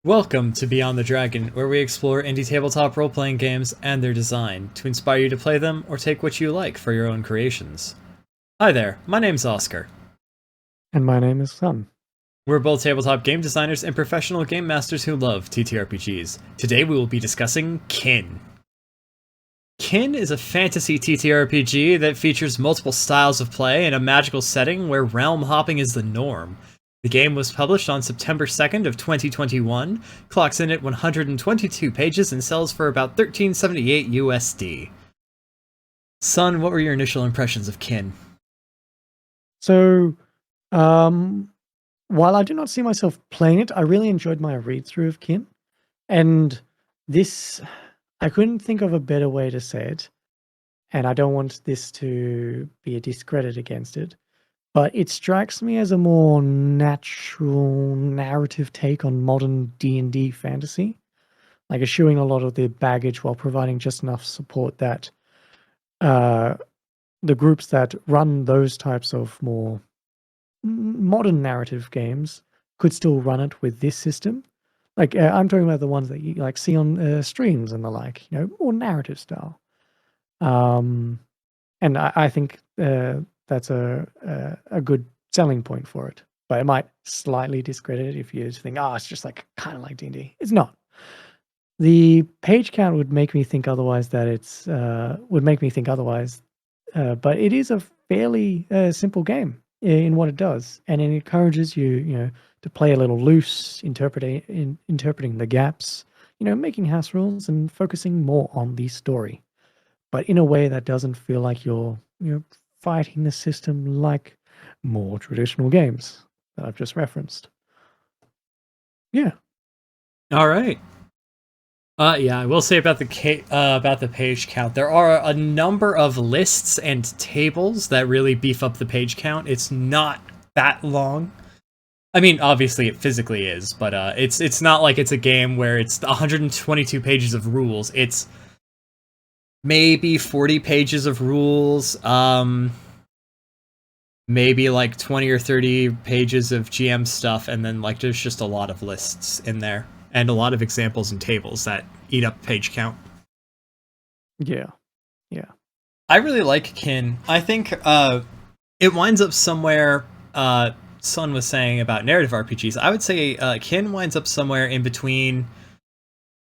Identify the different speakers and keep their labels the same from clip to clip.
Speaker 1: Welcome to Beyond the Dragon, where we explore indie tabletop role-playing games and their design, to inspire you to play them or take what you like for your own creations. Hi there, my name's Oscar.
Speaker 2: And my name is Sun.
Speaker 1: We're both tabletop game designers and professional game masters who love TTRPGs. Today we will be discussing Kin. Kin is a fantasy TTRPG that features multiple styles of play in a magical setting where realm hopping is the norm. The game was published on September 2nd of 2021, clocks in at 122 pages and sells for about $13.78 USD. Son, what were your initial impressions of Kin?
Speaker 2: So, while I do not see myself playing it, I really enjoyed my read through of Kin. And this, I couldn't think of a better way to say it. And I don't want this to be a discredit against it. But it strikes me as a more natural narrative take on modern D&D fantasy. Like eschewing a lot of the baggage while providing just enough support that the groups that run those types of more modern narrative games could still run it with this system. Like I'm talking about the ones that you like see on streams and the like, more narrative style. And I think that's a good selling point for it. But it might slightly discredit it if you think, it's just like kind of like D&D. It's not. The page count would make me think otherwise. But it is a fairly simple game in what it does, and it encourages you, to play a little loose, interpreting the gaps, making house rules and focusing more on the story, but in a way that doesn't feel like you're fighting the system like more traditional games that I've just referenced. Yeah.
Speaker 1: All right. Yeah, I will say about the page count. There are a number of lists and tables that really beef up the page count. It's not that long. I mean, obviously it physically is, but it's not like it's a game where it's 122 pages of rules. It's maybe 40 pages of rules, maybe like 20 or 30 pages of GM stuff, and then like there's just a lot of lists in there. And a lot of examples and tables that eat up page count.
Speaker 2: Yeah.
Speaker 1: I really like Kin. I think it winds up somewhere. Sun was saying about narrative RPGs. I would say Kin winds up somewhere in between,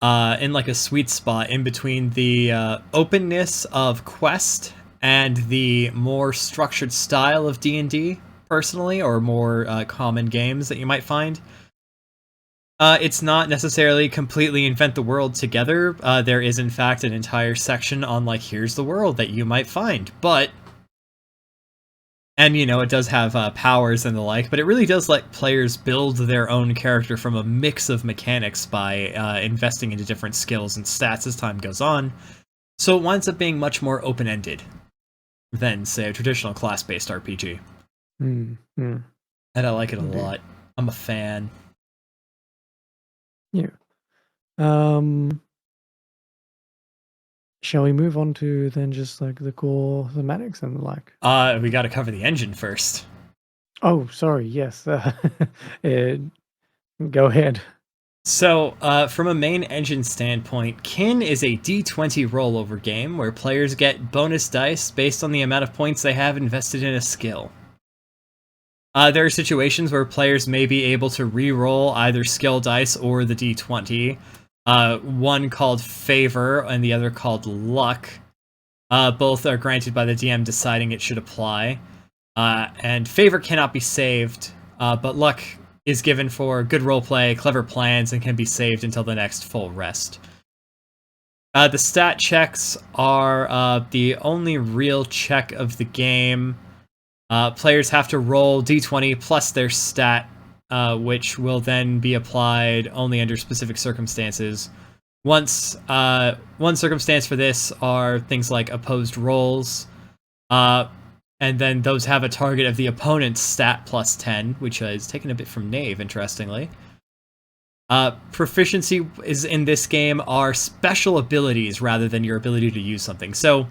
Speaker 1: in like a sweet spot in between the openness of Quest and the more structured style of D&D, personally, or more common games that you might find. It's not necessarily completely invent the world together. There is, in fact, an entire section on, like, here's the world that you might find. And, it does have powers and the like, but it really does let players build their own character from a mix of mechanics by investing into different skills and stats as time goes on. So it winds up being much more open-ended than, say, a traditional class-based RPG.
Speaker 2: Mm-hmm.
Speaker 1: And I like it a lot. I'm a fan.
Speaker 2: Yeah. Shall we move on to then just like the core thematics and the like?
Speaker 1: We gotta cover the engine first.
Speaker 2: Oh, sorry. Yes. Go ahead.
Speaker 1: So, from a main engine standpoint, Kin is a D20 rollover game where players get bonus dice based on the amount of points they have invested in a skill. There are situations where players may be able to re-roll either skill dice or the D20. One called Favor and the other called Luck. Both are granted by the DM deciding it should apply. And Favor cannot be saved, but Luck is given for good roleplay, clever plans, and can be saved until the next full rest. The stat checks are the only real check of the game. Players have to roll d20 plus their stat, which will then be applied only under specific circumstances. One circumstance for this are things like opposed rolls, and then those have a target of the opponent's stat plus 10, which is taken a bit from Knave, interestingly. Proficiency is in this game are special abilities rather than your ability to use something. So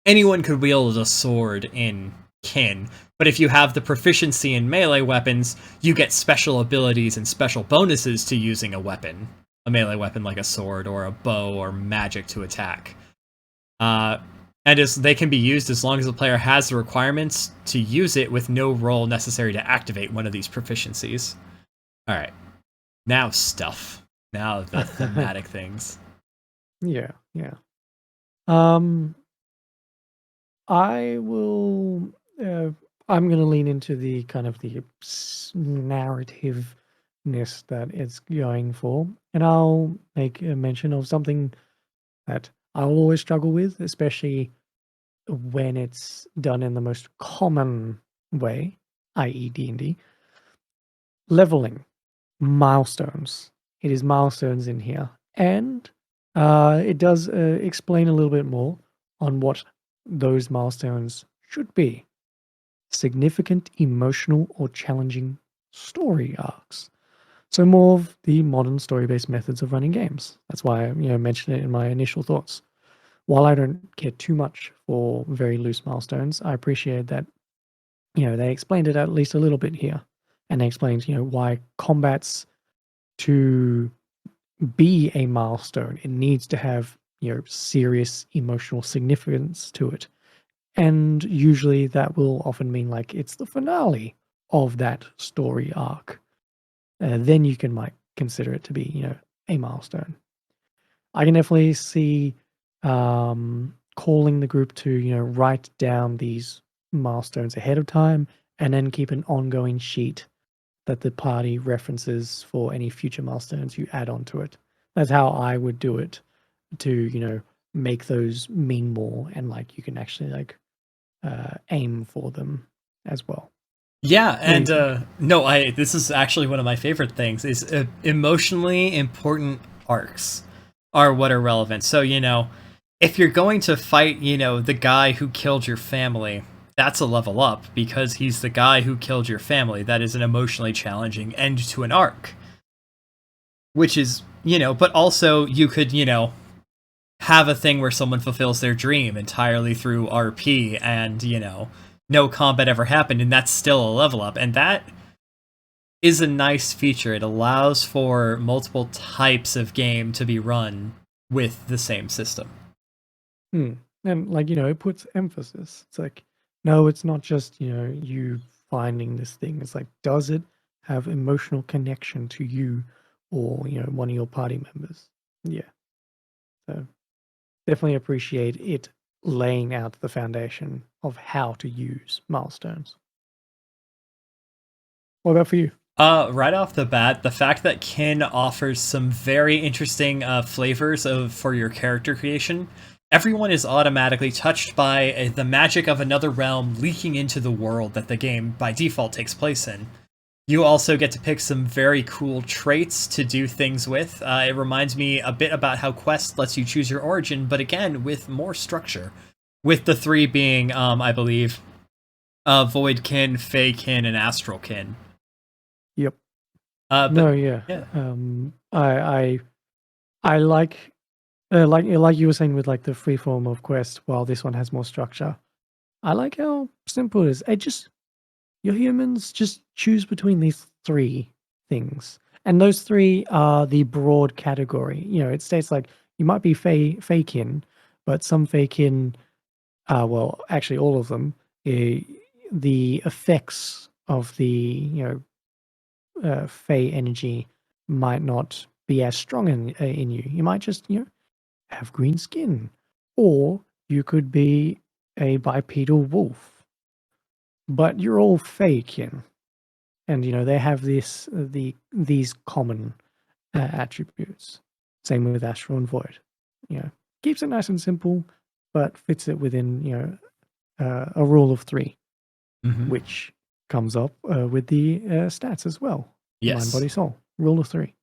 Speaker 1: anyone could wield a sword in kin. But if you have the proficiency in melee weapons, you get special abilities and special bonuses to using a melee weapon like a sword or a bow or magic to attack. And they can be used as long as the player has the requirements to use it with no roll necessary to activate one of these proficiencies. All right, now stuff. Now the thematic things.
Speaker 2: Yeah. I will. I'm going to lean into the kind of the narrativeness that it's going for, and I'll make a mention of something that I'll always struggle with, especially when it's done in the most common way, i.e., D&D. Leveling milestones. It is milestones in here, and it does explain a little bit more on what those milestones should be. Significant emotional or challenging story arcs. So more of the modern story-based methods of running games. That's why I mentioned it in my initial thoughts. While I don't care too much for very loose milestones, I appreciate that they explained it at least a little bit here, and they explained why combats to be a milestone, it needs to have serious emotional significance to it. And usually that will often mean like it's the finale of that story arc. Then you can might consider it to be, a milestone. I can definitely see calling the group to, write down these milestones ahead of time and then keep an ongoing sheet that the party references for any future milestones you add onto it. That's how I would do it to, make those mean more and like you can actually like aim for them as well.
Speaker 1: Yeah, and this is actually one of my favorite things is emotionally important arcs are what are relevant. So, if you're going to fight, the guy who killed your family, that's a level up because he's the guy who killed your family. That is an emotionally challenging end to an arc. Which is, but also you could, have a thing where someone fulfills their dream entirely through RP and, no combat ever happened, and that's still a level up. And that is a nice feature. It allows for multiple types of game to be run with the same system.
Speaker 2: And like, it puts emphasis. It's like, no, it's not just, you finding this thing. It's like, does it have emotional connection to you or, one of your party members? Yeah. So definitely appreciate it laying out the foundation of how to use milestones. What about for you?
Speaker 1: Right off the bat, the fact that Kin offers some very interesting flavors for your character creation. Everyone is automatically touched by the magic of another realm leaking into the world that the game by default takes place in. You also get to pick some very cool traits to do things with. It reminds me a bit about how Quest lets you choose your origin, but again, with more structure. With the three being, I believe, Voidkin, Feykin, and Astralkin.
Speaker 2: Yep.
Speaker 1: Yeah.
Speaker 2: I like you were saying with like the free form of Quest, while this one has more structure. I like how simple it is. Your humans just choose between these three things. And those three are the broad category. It states like you might be Feykin, but some Feykin, well, actually all of them, the effects of the, Fey energy might not be as strong in you. You might just, have green skin. Or you could be a bipedal wolf. But you're all Feykin, and they have these common attributes. Same with Astral and Void. Keeps it nice and simple, but fits it within a rule of 3, which comes up with the stats as well.
Speaker 1: Yes.
Speaker 2: Mind, body, soul. Rule of 3.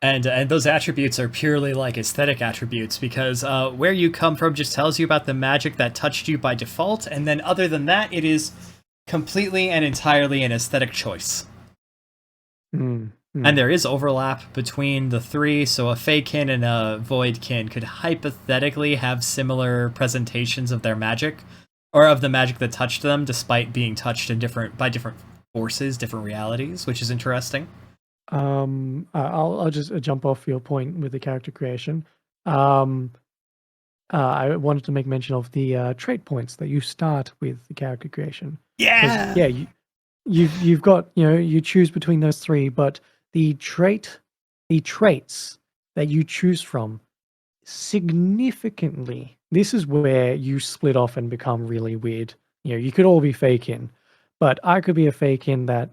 Speaker 1: And those attributes are purely like aesthetic attributes because where you come from just tells you about the magic that touched you by default, and then other than that, it is completely and entirely an aesthetic choice. And there is overlap between the three, so a Feykin and a Voidkin could hypothetically have similar presentations of their magic, or of the magic that touched them, despite being touched in by different forces, different realities, which is interesting.
Speaker 2: I'll just jump off your point with the character creation. Um, I wanted to make mention of the trait points that you start with the character creation. Because
Speaker 1: Yeah.
Speaker 2: yeah, you've got, you choose between those three, but the traits that you choose from significantly. This is where you split off and become really weird. You could all be Fakin, but I could be a Fakin that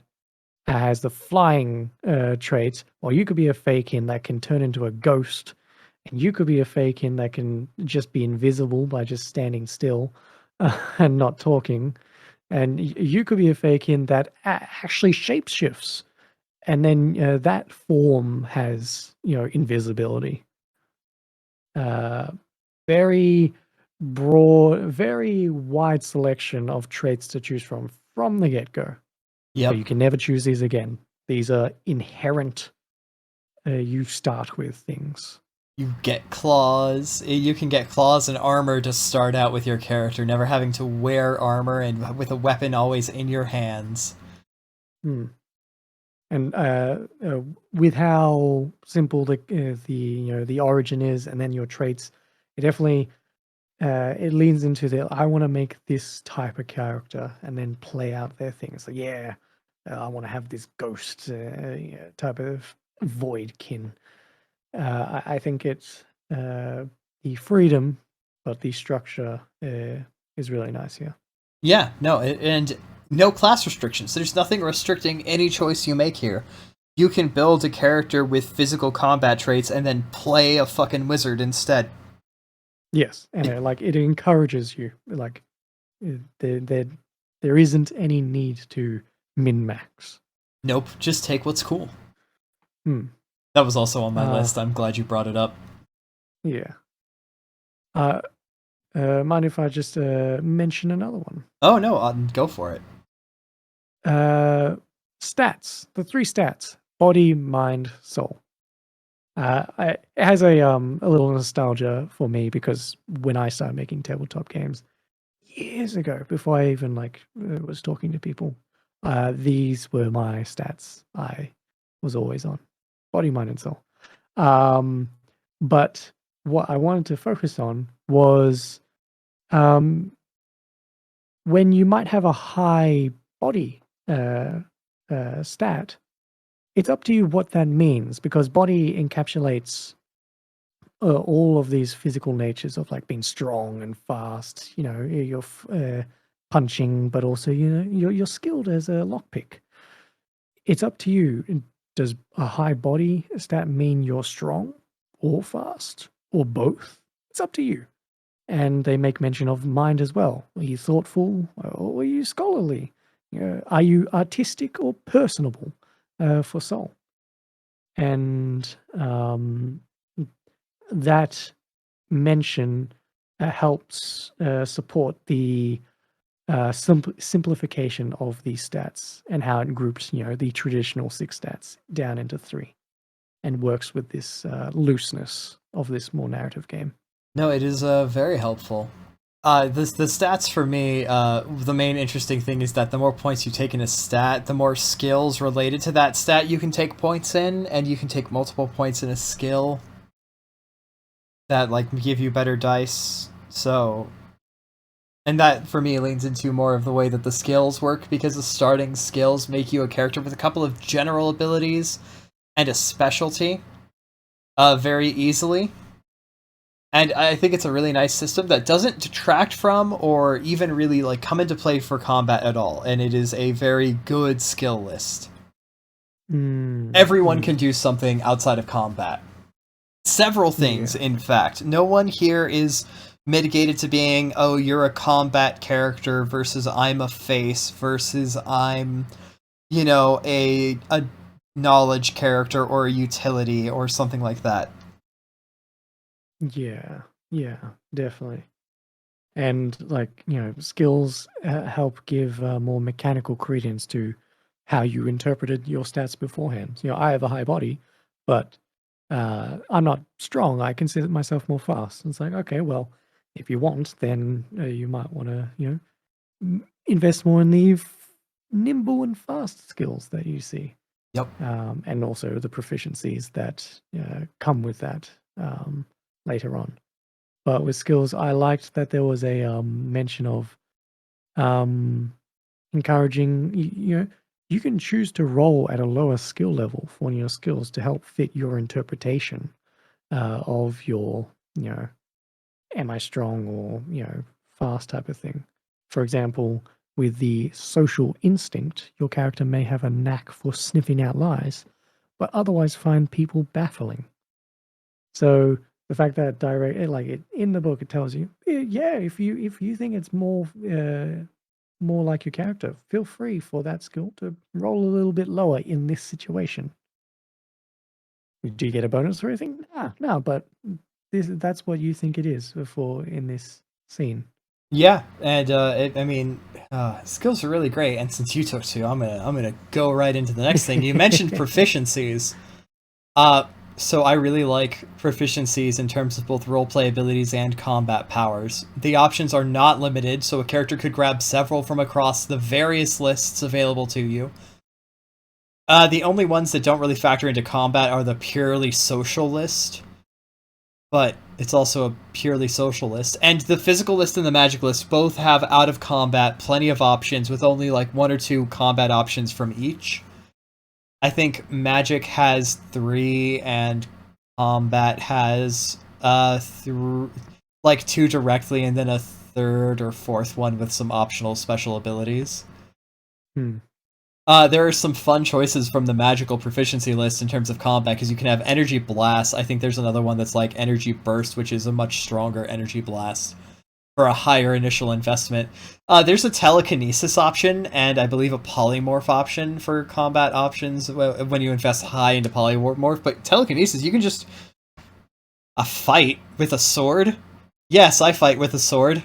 Speaker 2: has the flying trait, or you could be a Fakin that can turn into a ghost, and you could be a Fakin that can just be invisible by just standing still and not talking, and you could be a Fakin that actually shapeshifts, and then that form has invisibility. Uh, very broad, very wide selection of traits to choose from the get-go.
Speaker 1: Yep.
Speaker 2: But you can never choose these again. These are inherent. You start with things.
Speaker 1: You get claws. You can get claws and armor to start out with your character, never having to wear armor and with a weapon always in your hands.
Speaker 2: Hmm. And with how simple the origin is, and then your traits, it definitely it leans into the I want to make this type of character, and then play out their things. Like I want to have this ghost type of voidkin. I think it's the freedom, but the structure is really nice here.
Speaker 1: Yeah, no, and no class restrictions. There's nothing restricting any choice you make here. You can build a character with physical combat traits and then play a fucking wizard instead.
Speaker 2: Yes, and it encourages you. Like there isn't any need to min max.
Speaker 1: Nope, just take what's cool.
Speaker 2: Hmm.
Speaker 1: That was also on my list. I'm glad you brought it up.
Speaker 2: Yeah. Mind if I just mention another one?
Speaker 1: Oh no, go for it.
Speaker 2: Stats. The 3 stats: body, mind, soul. It has a little nostalgia for me because when I started making tabletop games years ago, before I even was talking to people, these were my stats. I was always on body, mind, and soul. But what I wanted to focus on was um, when you might have a high body stat. It's up to you what that means, because body encapsulates all of these physical natures of being strong and fast. You're punching, but also you're skilled as a lockpick. It's up to you. Does a high body stat mean you're strong or fast or both? It's up to you. And they make mention of mind as well. Are you thoughtful or are you scholarly? Are you artistic or personable for soul? And that mention helps support the simplification of these stats, and how it groups, the traditional 6 stats down into 3, and works with this looseness of this more narrative game.
Speaker 1: No, it is very helpful. The stats for me, the main interesting thing is that the more points you take in a stat, the more skills related to that stat you can take points in, and you can take multiple points in a skill that give you better dice. So, and that for me leans into more of the way that the skills work, because the starting skills make you a character with a couple of general abilities and a specialty very easily. And I think it's a really nice system that doesn't detract from or even really come into play for combat at all. And it is a very good skill list. Everyone can do something outside of combat. Several things, in fact. No one here is mitigated to being, oh, you're a combat character versus I'm a face versus I'm, a knowledge character or a utility or something like that.
Speaker 2: Yeah, definitely. And skills help give more mechanical credence to how you interpreted your stats beforehand. I have a high body, but I'm not strong. I consider myself more fast. It's like, okay, well, If you want, then you might want to, invest more in the nimble and fast skills that you see.
Speaker 1: Yep.
Speaker 2: And also the proficiencies that come with that later on. But with skills, I liked that there was a mention of encouraging, you can choose to roll at a lower skill level for one of your skills to help fit your interpretation of your, am I strong or, fast type of thing. For example, with the social instinct, your character may have a knack for sniffing out lies, but otherwise find people baffling. So the fact that in the book it tells you, yeah, if you think it's more like your character, feel free for that skill to roll a little bit lower in this situation. Do you get a bonus or anything? No, but that's what you think it is for in this scene.
Speaker 1: Yeah, and skills are really great. And since you took two, I'm gonna go right into the next thing. You mentioned proficiencies. So I really like proficiencies in terms of both roleplay abilities and combat powers. The options are not limited, so a character could grab several from across the various lists available to you. The only ones that don't really factor into combat are the purely social list, but it's also a purely social list. And the physical list and the magic list both have out of combat plenty of options with only like 1 or 2 combat options from each. I think magic has 3 and combat has 2 directly and then a third or fourth one with some optional special abilities. There are some fun choices from the magical proficiency list in terms of combat, because you can have energy blast. I think there's another one that's like energy burst, which is a much stronger energy blast for a higher initial investment. There's a telekinesis option, and I believe a polymorph option for combat options when you invest high into polymorph. But telekinesis, you can just fight with a sword. Yes, I fight with a sword.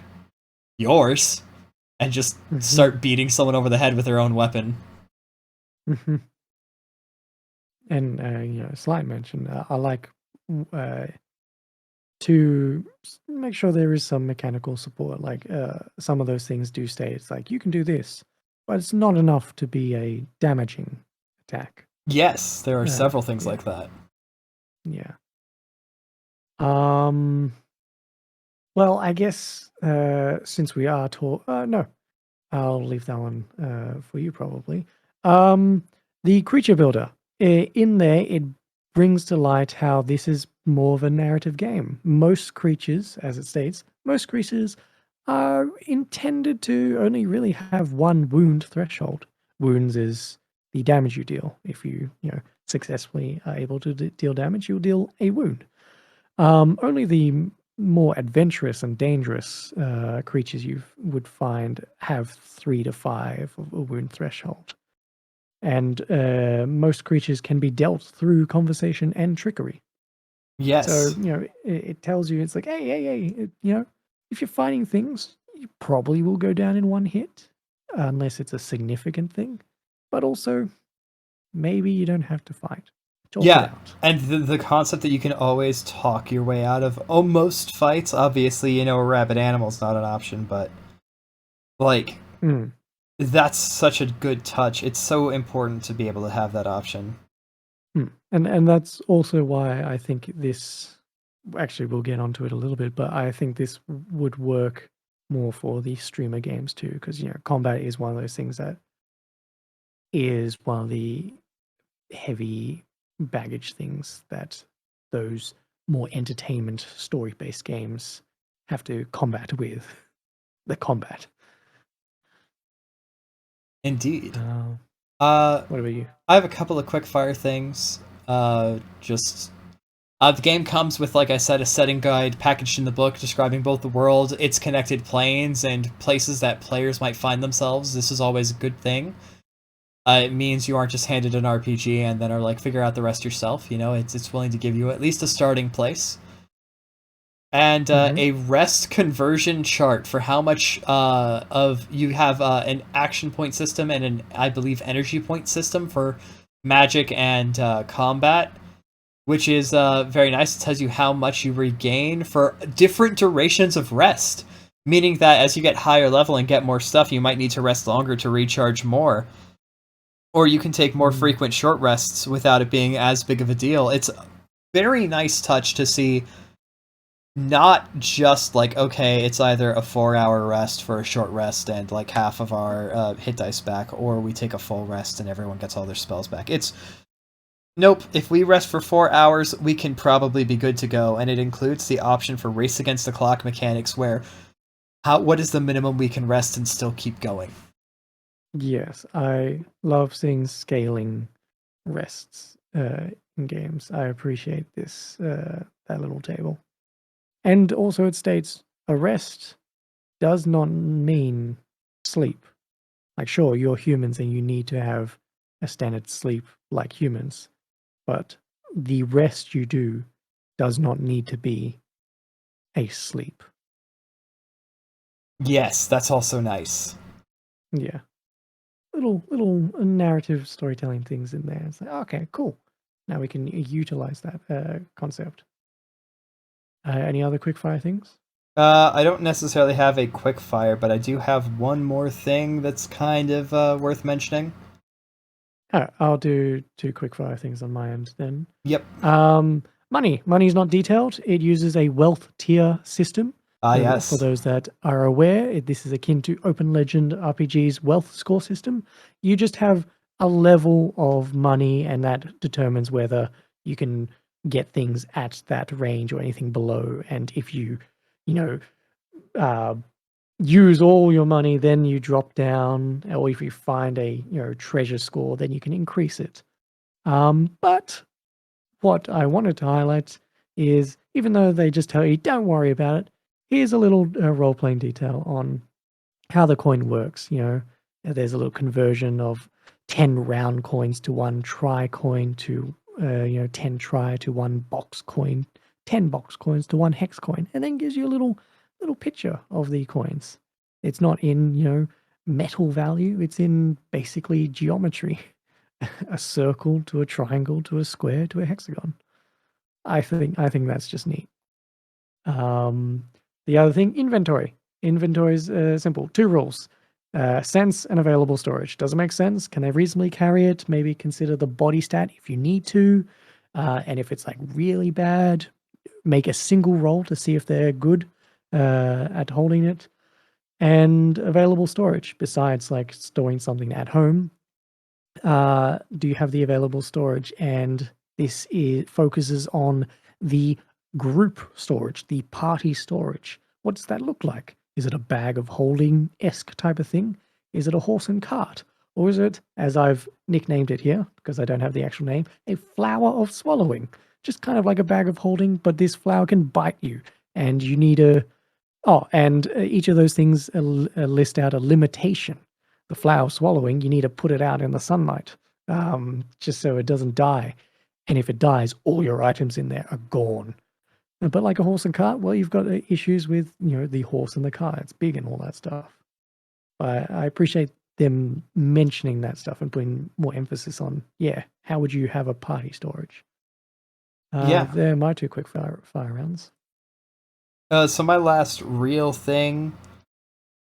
Speaker 1: Yours. And just start beating someone over the head with their own weapon.
Speaker 2: And slight mention, I like to make sure there is some mechanical support. Like some of those things do stay. It's like you can do this, but it's not enough to be a damaging attack.
Speaker 1: Yes, there are several things like that.
Speaker 2: Yeah. Well, I guess since we are no, I'll leave that one for you probably. The creature builder. In there, it brings to light how this is more of a narrative game. Most creatures, as it states, most creatures are intended to only really have 1 wound threshold. Wounds is the damage you deal. If you successfully are able to deal damage, you'll deal a wound. Only the more adventurous and dangerous creatures you would find have 3 to 5 of a wound threshold. And most creatures can be dealt through conversation and trickery.
Speaker 1: Yes.
Speaker 2: So, it tells you, it's like, hey, if you're fighting things, you probably will go down in 1 hit, unless it's a significant thing. But also, maybe you don't have to fight.
Speaker 1: Yeah, and the concept that you can always talk your way out of most fights. Obviously, a rabid animal's not an option, but that's such a good touch. It's so important to be able to have that option.
Speaker 2: And that's also why I think this, actually we'll get onto it a little bit, but I think this would work more for the streamer games too, because combat is one of those things that is one of the heavy baggage things that those more entertainment story-based games have to combat with. The combat.
Speaker 1: Indeed.
Speaker 2: What about you?
Speaker 1: I have a couple of quick fire things. The game comes with, like I said, a setting guide packaged in the book describing both the world, its connected planes, and places that players might find themselves. This is always a good thing. It means you aren't just handed an RPG and then are like, figure out the rest yourself. It's willing to give you at least a starting place. And a rest conversion chart for how much you have an action point system and I believe energy point system for magic and combat, which is very nice. It tells you how much you regain for different durations of rest, meaning that as you get higher level and get more stuff, you might need to rest longer to recharge more. Or you can take more frequent short rests without it being as big of a deal. It's a very nice touch to see not just like, okay, it's either a 4-hour rest for a short rest and like half of our hit dice back, or we take a full rest and everyone gets all their spells back. It's nope, if we rest for 4 hours, we can probably be good to go, and it includes the option for race against the clock mechanics where what is the minimum we can rest and still keep going.
Speaker 2: Yes, I love seeing scaling rests in games. I appreciate this that little table. And also it states a rest does not mean sleep. Like sure, you're humans and you need to have a standard sleep like humans, but the rest you do does not need to be a sleep.
Speaker 1: Yes, that's also nice.
Speaker 2: Yeah. Little narrative storytelling things in there. It's like, okay, cool. Now we can utilize that concept. Any other quickfire things?
Speaker 1: I don't necessarily have a quick fire, but I do have one more thing that's kind of worth mentioning.
Speaker 2: I'll do 2 quickfire things on my end then.
Speaker 1: Yep.
Speaker 2: Money. Money's not detailed. It uses a wealth tier system.
Speaker 1: Yes.
Speaker 2: For those that are aware, this is akin to Open Legend RPG's wealth score system. You just have a level of money, and that determines whether you can get things at that range or anything below. And if you use all your money, then you drop down, or if you find a treasure score, then you can increase it. But what I wanted to highlight is, even though they just tell you don't worry about it, here's a little role-playing detail on how the coin works. There's a little conversion of 10 round coins to 1 try coin to 10 try to 1 box coin, 10 box coins to 1 hex coin, and then gives you a little picture of the coins. It's not in metal value, it's in basically geometry. A circle to a triangle to a square to a hexagon. I think that's just neat. The other thing, inventory. Inventory is simple. 2 rules. Sense and available storage. Does it make sense? Can I reasonably carry it? Maybe consider the body stat if you need to. And if it's like really bad, make a single roll to see if they're good at holding it. And available storage, besides like storing something at home. Do you have the available storage? And this focuses on the group storage, the party storage. What does that look like? Is it a bag of holding-esque type of thing? Is it a horse and cart? Or is it, as I've nicknamed it here, because I don't have the actual name, a flower of swallowing? Just kind of like a bag of holding, but this flower can bite you, and you need and each of those things list out a limitation. The flower swallowing, you need to put it out in the sunlight, just so it doesn't die. And if it dies, all your items in there are gone. But like a horse and cart, well, you've got issues with the horse and the cart. It's big and all that stuff. But I appreciate them mentioning that stuff and putting more emphasis on how would you have a party storage? They're my 2 quick fire rounds.
Speaker 1: So my last real thing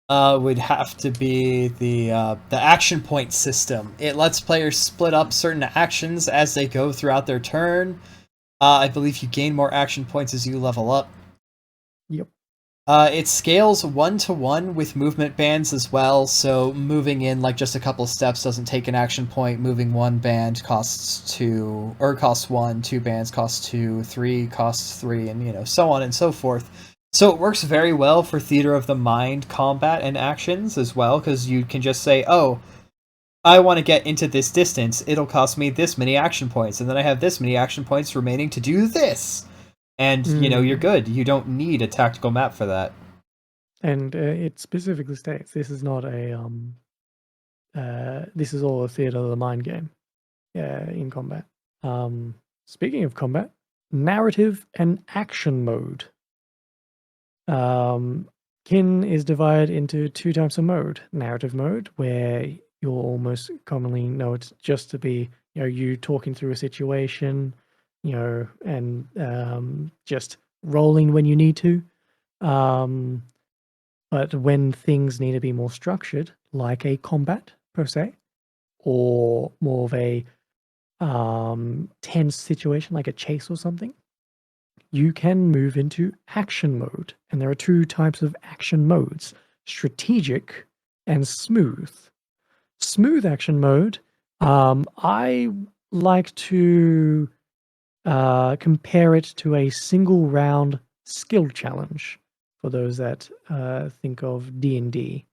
Speaker 1: would have to be the action point system. It lets players split up certain actions as they go throughout their turn. I believe you gain more action points as you level up.
Speaker 2: Yep.
Speaker 1: It scales 1-to-1 with movement bands as well, so moving in like just a couple steps doesn't take an action point. Moving 1 band costs 2, or costs 1, 2 bands costs 2, 3 costs 3, and so on and so forth. So it works very well for theater of the mind combat and actions as well, because you can just say, oh, I want to get into this distance, it'll cost me this many action points, and then I have this many action points remaining to do this. And, you're good. You don't need a tactical map for that.
Speaker 2: And it specifically states this is not a this is all a theater of the mind game in combat. Speaking of combat, narrative and action mode. Kin is divided into 2 types of mode. Narrative mode, where you'll almost commonly know it's just to be you talking through a situation, and just rolling when you need to. But when things need to be more structured, like a combat per se, or more of a tense situation like a chase or something, you can move into action mode. And there are two types of action modes: strategic and smooth. Smooth action mode, I like to compare it to a single round skill challenge. For those that think of D&D,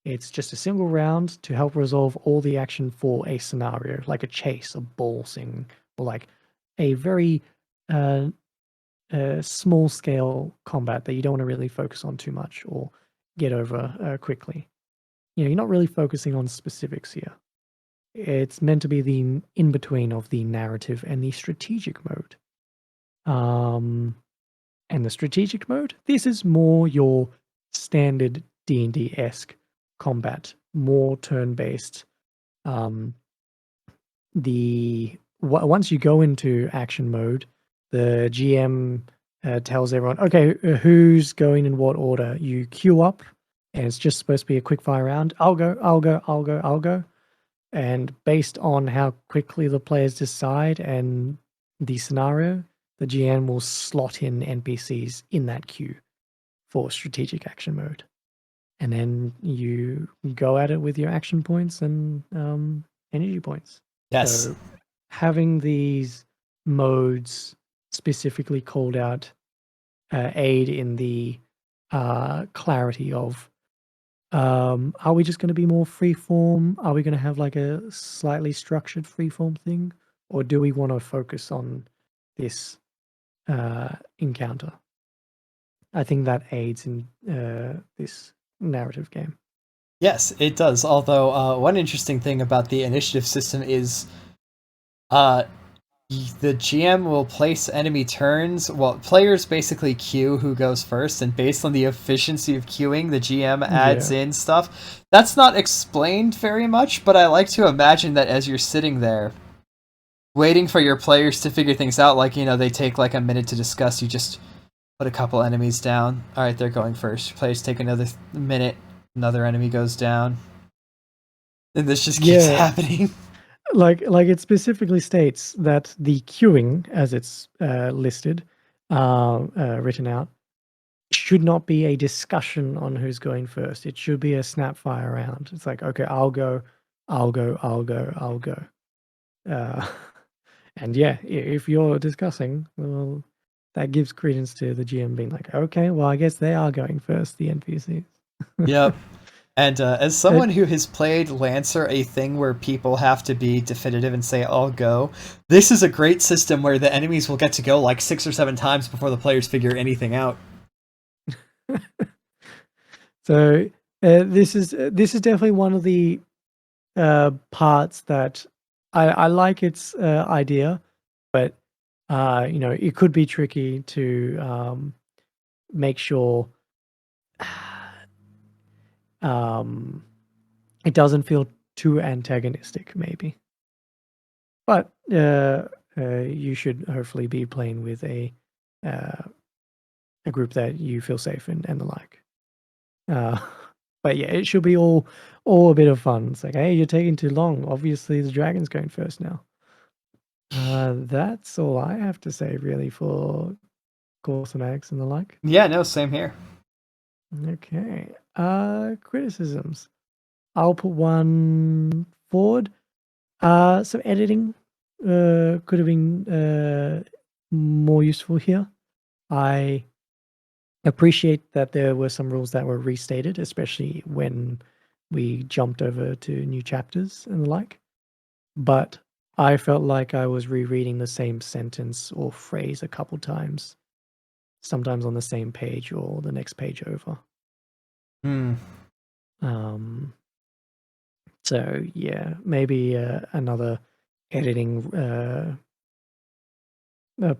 Speaker 2: it's just a single round to help resolve all the action for a scenario, like a chase, a ball sing, or like a very uh, small scale combat that you don't want to really focus on too much or get over quickly. You're not really focusing on specifics here. It's meant to be the in between of the narrative and the strategic mode. And the strategic mode, this is more your standard D&D-esque combat, more turn-based. Once you go into action mode, the GM tells everyone, okay, who's going in what order? You queue up, and it's just supposed to be a quick fire round. I'll go, I'll go, I'll go, I'll go. And based on how quickly the players decide and the scenario, the GM will slot in NPCs in that queue for strategic action mode. And then you go at it with your action points and energy points.
Speaker 1: Yes.
Speaker 2: So having these modes specifically called out aid in the clarity of, are we just going to be more freeform? Are we going to have like a slightly structured freeform thing? Or do we want to focus on this encounter? I think that aids in this narrative game.
Speaker 1: Yes, it does. Although one interesting thing about the initiative system is the GM will place enemy turns. Well, players basically queue who goes first, and based on the efficiency of queuing, the GM adds in stuff. That's not explained very much, but I like to imagine that as you're sitting there, waiting for your players to figure things out, like, they take like a minute to discuss, you just put a couple enemies down. Alright, they're going first. Players take another minute, another enemy goes down. And this just keeps happening.
Speaker 2: Like it specifically states that the queuing, as it's listed, written out, should not be a discussion on who's going first. It should be a snap fire round. It's like, okay, I'll go, I'll go, I'll go, I'll go. And yeah, if you're discussing, well, that gives credence to the GM being like, okay, well, I guess they are going first, the NPCs.
Speaker 1: Yep. And as someone who has played Lancer, a thing where people have to be definitive and say, I'll go, this is a great system where the enemies will get to go like 6 or 7 times before the players figure anything out.
Speaker 2: So this is definitely one of the parts that I like its idea, but it could be tricky to make sure it doesn't feel too antagonistic, maybe. But you should hopefully be playing with a group that you feel safe in and the like. But yeah, it should be all a bit of fun. It's like, hey, you're taking too long. Obviously, the dragon's going first now. That's all I have to say, really, for core thematics and the like.
Speaker 1: Yeah, no, same here.
Speaker 2: Okay. Criticisms. I'll put one forward. Some editing could have been more useful here. I appreciate that there were some rules that were restated, especially when we jumped over to new chapters and the like. But I felt like I was rereading the same sentence or phrase a couple times, sometimes on the same page or the next page over. So yeah, maybe another editing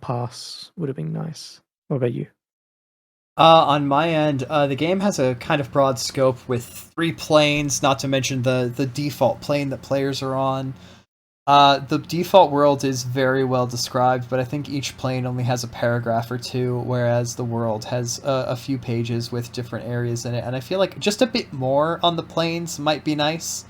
Speaker 2: pass would have been nice. What about you?
Speaker 1: On my end, the game has a kind of broad scope with 3 planes, not to mention the default plane that players are on. The default world is very well described, but I think each plane only has a paragraph or two, whereas the world has a few pages with different areas in it. And I feel like just a bit more on the planes might be nice.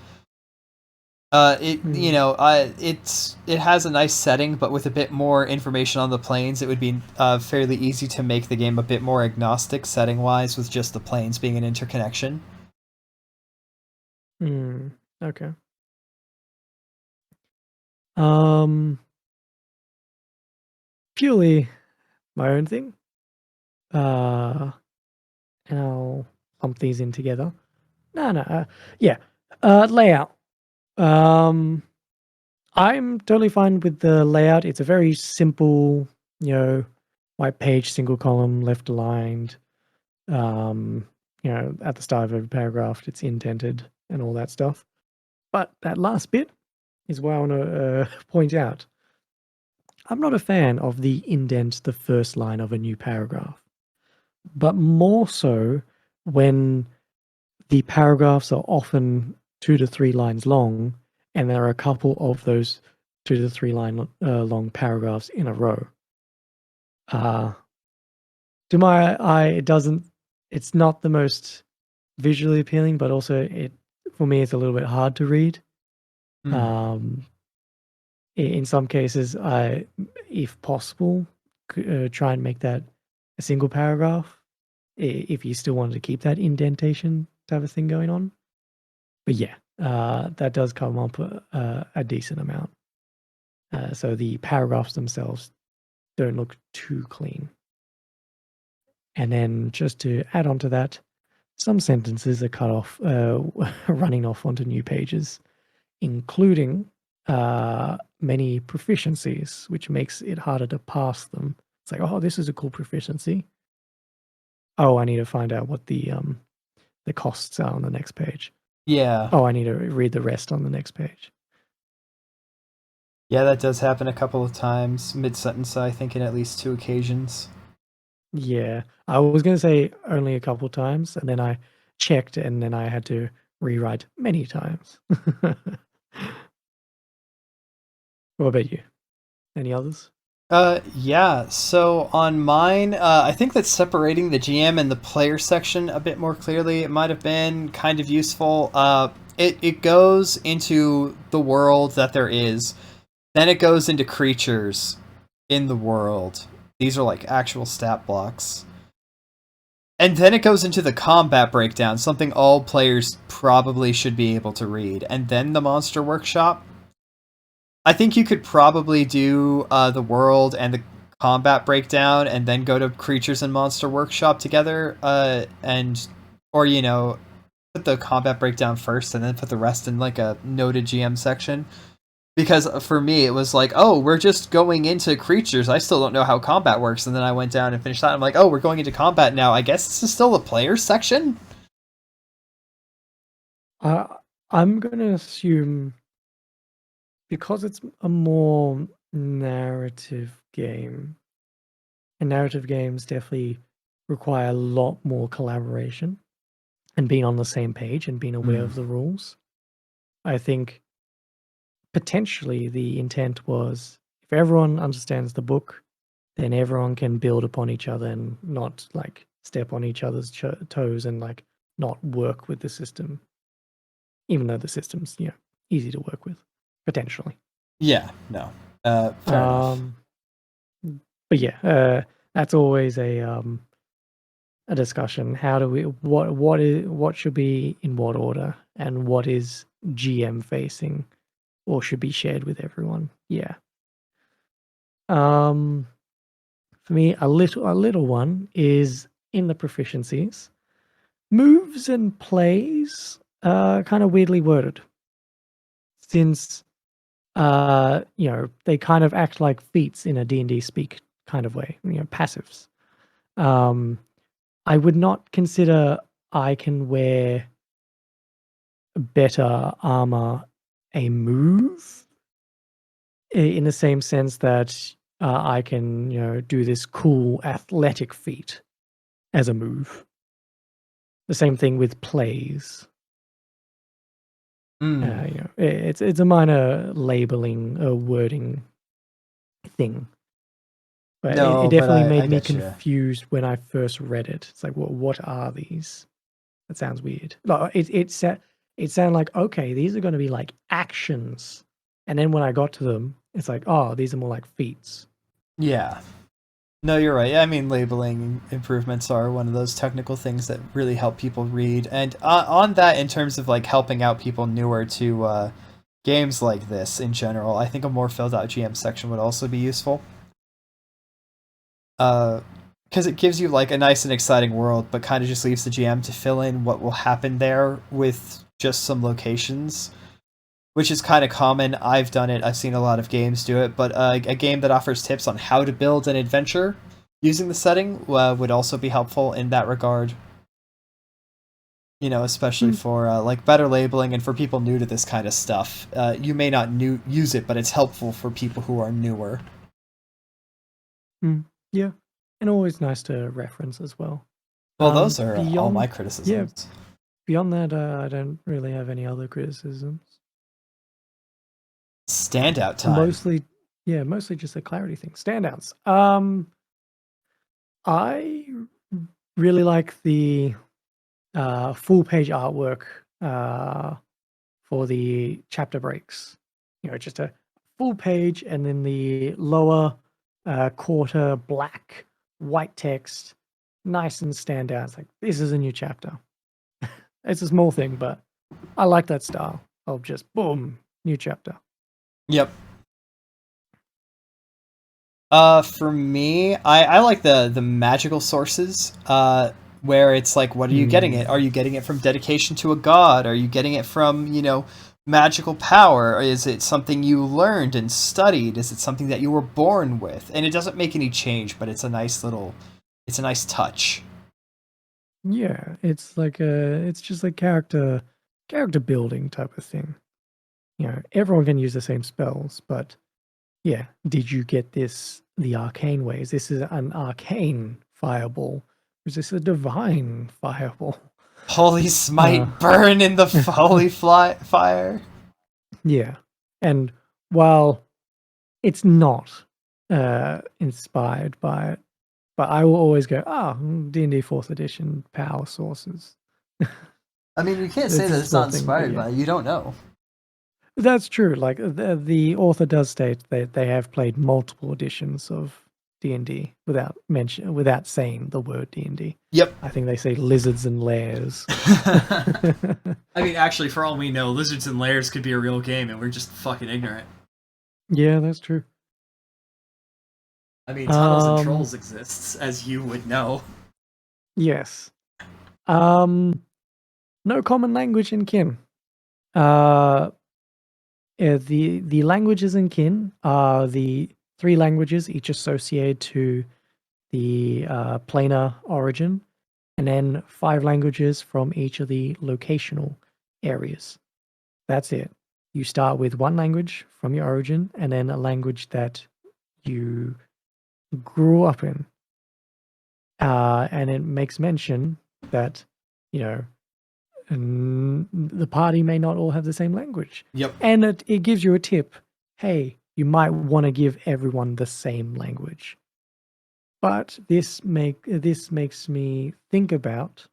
Speaker 2: Hmm.
Speaker 1: It has a nice setting, but with a bit more information on the planes, it would be fairly easy to make the game a bit more agnostic setting wise, with just the planes being an interconnection.
Speaker 2: Hmm. Okay. Um, Purely my own thing. Uh, and I'll lump these in together. No, no. Yeah. Layout. Um, I'm totally fine with the layout. It's a very simple, you know, white page, single column, left aligned. Um, at the start of every paragraph, it's indented and all that stuff. But that last bit is what I want to point out. I'm not a fan of the indent the first line of a new paragraph, but more so when the paragraphs are often 2 to 3 lines long, and there are a couple of those 2 to 3 line long paragraphs in a row. Uh, to my eye, it doesn't. It's not the most visually appealing, but also for me, it's a little bit hard to read.
Speaker 1: Hmm.
Speaker 2: Um, in some cases, if possible, try and make that a single paragraph if you still wanted to keep that indentation type of thing going on. But yeah, that does come up a decent amount. So the paragraphs themselves don't look too clean. And then just to add on to that, some sentences are cut off, running off onto new pages, including many proficiencies, which makes it harder to pass them. It's like, oh, this is a cool proficiency. Oh, I need to find out what the costs are on the next page.
Speaker 1: Yeah.
Speaker 2: Oh, I need to read the rest on the next page.
Speaker 1: Yeah, that does happen a couple of times mid sentence, I think, in at least two occasions.
Speaker 2: Yeah, I was gonna say only a couple times, and then I checked, and then I had to rewrite many times. What about you? Any others?
Speaker 1: Yeah. So on mine, I think that separating the GM and the player section a bit more clearly, it might have been kind of useful. It goes into the world that there is, then it goes into creatures in the world. These are like actual stat blocks. And then it goes into the combat breakdown, something all players probably should be able to read. And then the monster workshop. I think you could probably do the world and the combat breakdown, and then go to creatures and monster workshop together, and or put the combat breakdown first, and then put the rest in like a noted GM section. Because for me, it was like, oh, we're just going into creatures. I still don't know how combat works, and then I went down and finished that. I'm like, oh, we're going into combat now. I guess this is still the player section.
Speaker 2: Uh, I'm gonna assume because it's a more narrative game, and narrative games definitely require a lot more collaboration and being on the same page and being aware
Speaker 1: Hmm.
Speaker 2: of the rules. I think potentially the intent was if everyone understands the book, then everyone can build upon each other and not like step on each other's toes and like not work with the system, even though the system's easy to work with potentially.
Speaker 1: Yeah, no, fair enough.
Speaker 2: Um, but yeah, that's always a discussion. How do we what should be in what order and what is GM facing or should be shared with everyone? Yeah. Um, for me, a little one is in the proficiencies. Moves and plays are kind of weirdly worded since they kind of act like feats in a D&D speak kind of way, passives. Um, I would not consider I can wear better armor a move in the same sense that I can, do this cool athletic feat as a move. The same thing with plays.
Speaker 1: Mm.
Speaker 2: It's a minor labeling, wording thing, but it
Speaker 1: No, but
Speaker 2: definitely
Speaker 1: I
Speaker 2: made me
Speaker 1: get you.
Speaker 2: confused when I first read it. It's like, what are these? That sounds weird. Like it sounded like, okay, these are going to be like actions, and then when I got to them, it's like, oh, these are more like feats.
Speaker 1: Yeah. No, you're right. I mean, labeling improvements are one of those technical things that really help people read. And on that, in terms of like helping out people newer to games like this in general, I think a more filled out GM section would also be useful. Because it gives you like a nice and exciting world, but kind of just leaves the GM to fill in what will happen there with just some locations, which is kind of common. I've done it. I've seen a lot of games do it, but a game that offers tips on how to build an adventure using the setting would also be helpful in that regard. You know, especially
Speaker 2: Mm,
Speaker 1: for like better labeling and for people new to this kind of stuff. You may not use it, but it's helpful for people who are newer.
Speaker 2: yeah, and always nice to reference as well.
Speaker 1: Well, those are all my
Speaker 2: Beyond yeah,
Speaker 1: criticisms.
Speaker 2: beyond that, I don't really have any other criticisms.
Speaker 1: Standout time.
Speaker 2: Mostly, yeah, mostly just a clarity thing. Standouts. I really like the full page artwork for the chapter breaks. Just a full page, and then the lower quarter black white text, nice and stand out. It's like, this is a new chapter. It's a small thing, but I like that style of just boom, new chapter.
Speaker 1: Yep. For me, I like the magical sources. Where it's like, what are you getting it?
Speaker 2: Mm,
Speaker 1: Are you getting it from dedication to a god? Are you getting it from magical power? Or is it something you learned and studied? Is it something that you were born with? And it doesn't make any change, but it's a nice touch.
Speaker 2: yeah, it's just a character building type of thing. Everyone can use the same spells, but yeah, did you get the arcane way? Is this an arcane fireball? Is this a divine fireball?
Speaker 1: Holy
Speaker 2: Uh,
Speaker 1: smite, burn in the holy fire.
Speaker 2: yeah. And while it's not inspired by it, but I will always go, D&D 4th edition power sources.
Speaker 1: I mean, you can't say
Speaker 2: It's a
Speaker 1: that it's not
Speaker 2: small thing, but
Speaker 1: inspired
Speaker 2: yeah.
Speaker 1: by it. You don't know.
Speaker 2: That's true. Like the author does state that they have played multiple editions of D&D without saying the word D&D.
Speaker 1: Yep.
Speaker 2: I think they say lizards and lairs.
Speaker 1: I mean, actually, for all we know, Lizards and Lairs could be a real game, and we're just fucking ignorant.
Speaker 2: Yeah, that's true.
Speaker 1: I mean, Tunnels and
Speaker 2: Um,
Speaker 1: Trolls exists, as you would know.
Speaker 2: yes. Um, no common language in Kin. Uh, the languages in Kin are the three languages, each associated to the planar origin, and then 5 languages from each of the locational areas. That's it. You start with one language from your origin, and then a language that you grew up in. And it makes mention that, you know, the party may not all have the same language.
Speaker 1: Yep.
Speaker 2: And it gives you a tip. Hey, you might want to give everyone the same language. But this makes me think about,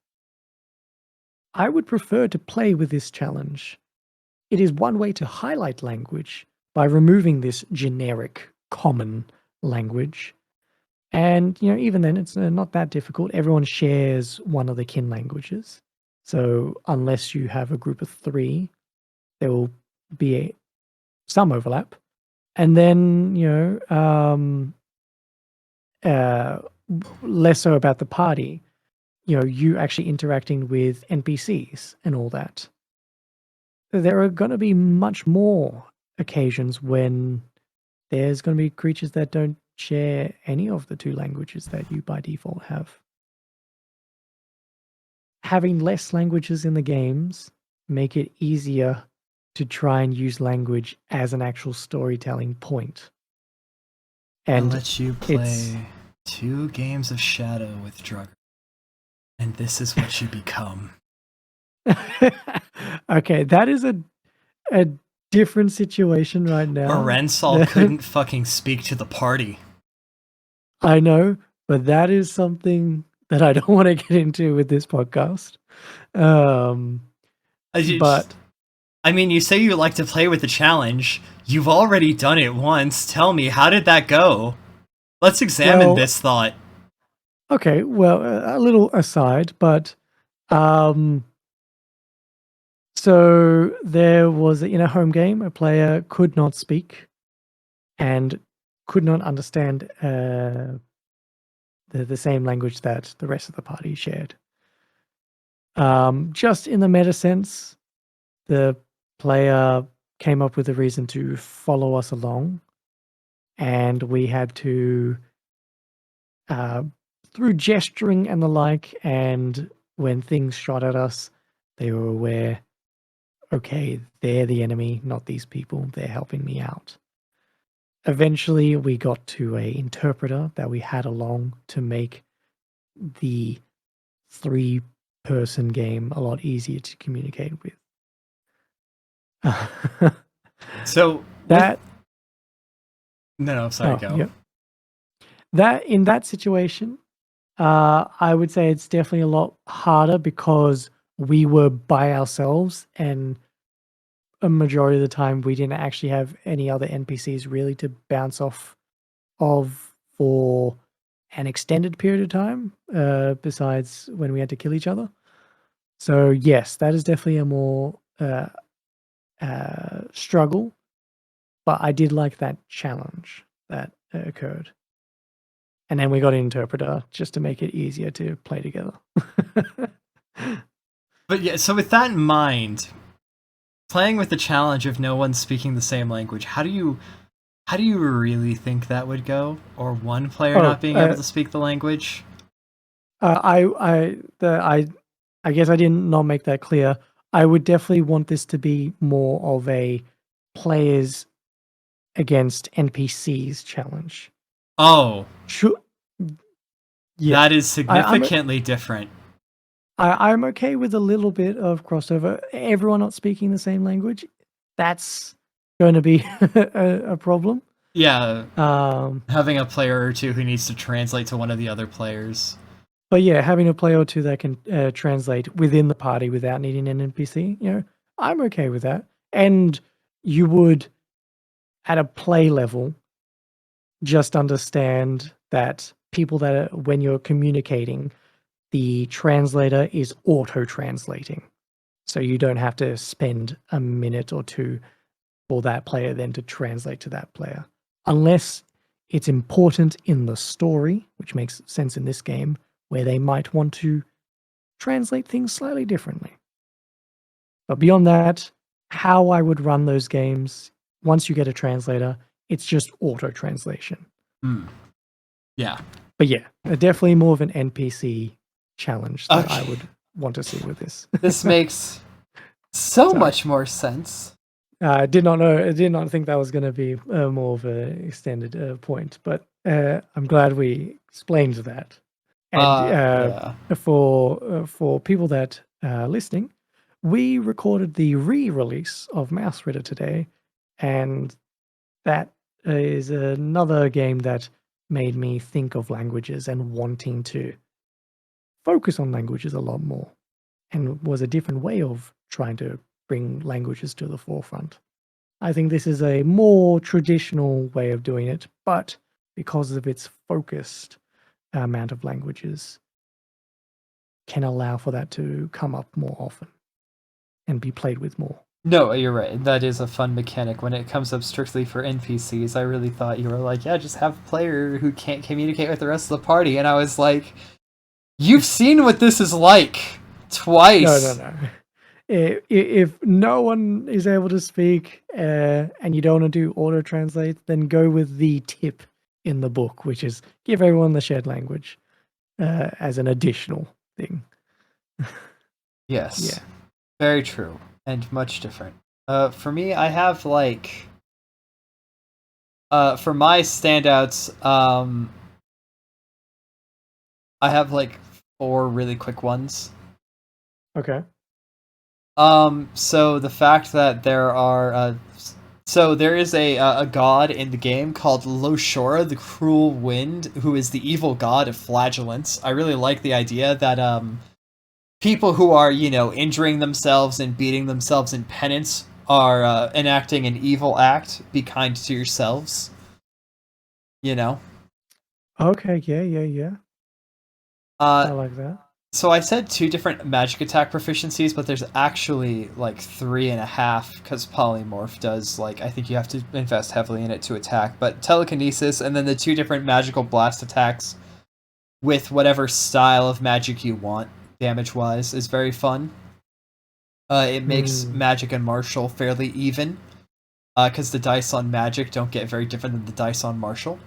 Speaker 2: I would prefer to play with this challenge. It is one way to highlight language by removing this generic common language. And even then, it's not that difficult. Everyone shares one of the kin languages. So unless you have a group of 3, there will be some overlap. And then, less so about the party. You actually interacting with NPCs and all that. There are going to be much more occasions when there's going to be creatures that don't share any of the 2 languages that you by default have. Having less languages in the games make it easier to try and use language as an actual storytelling point.
Speaker 1: I'll
Speaker 2: And
Speaker 1: let you play 2 games of Shadow with Drugger, and this is what you become.
Speaker 2: okay, that is a different situation right now.
Speaker 1: Orensal couldn't fucking speak to the party.
Speaker 2: I know, but that is something that I don't want to get into with this podcast. But
Speaker 1: I mean, you say you like to play with the challenge. You've already done it once. Tell me, how did that go? Let's examine this thought.
Speaker 2: Okay, well, a little aside, but so there was in a home game, a player could not speak and could not understand the same language that the rest of the party shared. Just in the meta sense, the player came up with a reason to follow us along, and we had to, through gesturing and the like, and when things shot at us, they were aware, okay, they're the enemy, not these people. They're helping me out. Eventually, we got to a interpreter that we had along to make the 3-person game a lot easier to communicate with.
Speaker 1: So
Speaker 2: that
Speaker 1: no, sorry, go.
Speaker 2: Yeah. That in that situation, I would say it's definitely a lot harder because we were by ourselves, and a majority of the time we didn't actually have any other NPCs really to bounce off of for an extended period of time, besides when we had to kill each other. So yes, that is definitely a more struggle, but I did like that challenge that occurred. And then we got an interpreter just to make it easier to play together.
Speaker 1: But yeah, so with that in mind, playing with the challenge of no one speaking the same language, how do you really think that would go? Or one player not being able to speak the language?
Speaker 2: I guess I did not make that clear. I would definitely want this to be more of a players against NPCs challenge.
Speaker 1: Oh.
Speaker 2: Sure.
Speaker 1: Yeah. That is significantly different.
Speaker 2: I'm okay with a little bit of crossover. Everyone not speaking the same language, that's going to be a problem.
Speaker 1: Yeah. Having a player or two who needs to translate to one of the other players.
Speaker 2: But yeah, having a player or two that can translate within the party without needing an NPC, I'm okay with that. And you would, at a play level, just understand that people that when you're communicating, the translator is auto-translating. So you don't have to spend a minute or two for that player then to translate to that player. Unless it's important in the story, which makes sense in this game, where they might want to translate things slightly differently. But beyond that, how I would run those games, once you get a translator, it's just auto-translation.
Speaker 1: Yeah.
Speaker 2: But yeah, definitely more of an NPC challenge that I would want to see with this.
Speaker 1: This makes so much more sense.
Speaker 2: I did not think that was going to be more of an extended point, but I'm glad we explained that. And for people that are listening, we recorded the re-release of Mausritter today, and that is another game that made me think of languages and wanting to focus on languages a lot more, and was a different way of trying to bring languages to the forefront. I think this is a more traditional way of doing it, but because of its focused amount of languages, can allow for that to come up more often and be played with more.
Speaker 1: No, you're right. That is a fun mechanic. When it comes up strictly for NPCs, I really thought you were like, yeah, just have a player who can't communicate with the rest of the party. And I was like, you've seen what this is like twice.
Speaker 2: No. If no one is able to speak and you don't want to do auto translate, then go with the tip in the book, which is give everyone the shared language as an additional thing.
Speaker 1: Yes. Yeah. Very true. And much different. For me, I have for my standouts, I have 4 really quick ones.
Speaker 2: Okay.
Speaker 1: So the fact that there are so there is a god in the game called Loshora, the Cruel Wind, who is the evil god of flagellants. I really like the idea that people who are, injuring themselves and beating themselves in penance are enacting an evil act. Be kind to yourselves. You know.
Speaker 2: Okay, yeah. I
Speaker 1: Uh,
Speaker 2: like that.
Speaker 1: so I said 2 different magic attack proficiencies, but there's actually like 3.5 because polymorph does I think you have to invest heavily in it to attack. But telekinesis and then the 2 different magical blast attacks with whatever style of magic you want, damage wise, is very fun. It makes
Speaker 2: Hmm.
Speaker 1: magic and martial fairly even, because the dice on magic don't get very different than the dice on martial.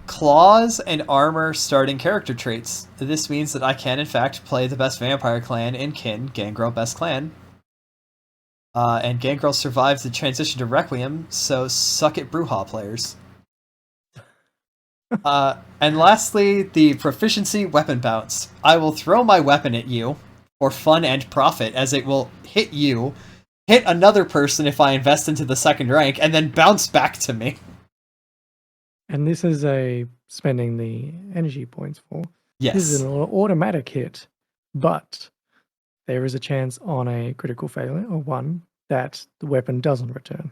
Speaker 1: Claws and armor starting character traits. This means that I can, in fact, play the best vampire clan in Kin, Gangrel Best Clan. And Gangrel survives the transition to Requiem, so suck it, Brujah players. And lastly, the proficiency weapon bounce. I will throw my weapon at you for fun and profit, as it will hit you, hit another person if I invest into the second rank, and then bounce back to me.
Speaker 2: And this is a spending the energy points for. This is
Speaker 1: Yes.
Speaker 2: an automatic hit, but there is a chance on a critical failure or one that the weapon doesn't return.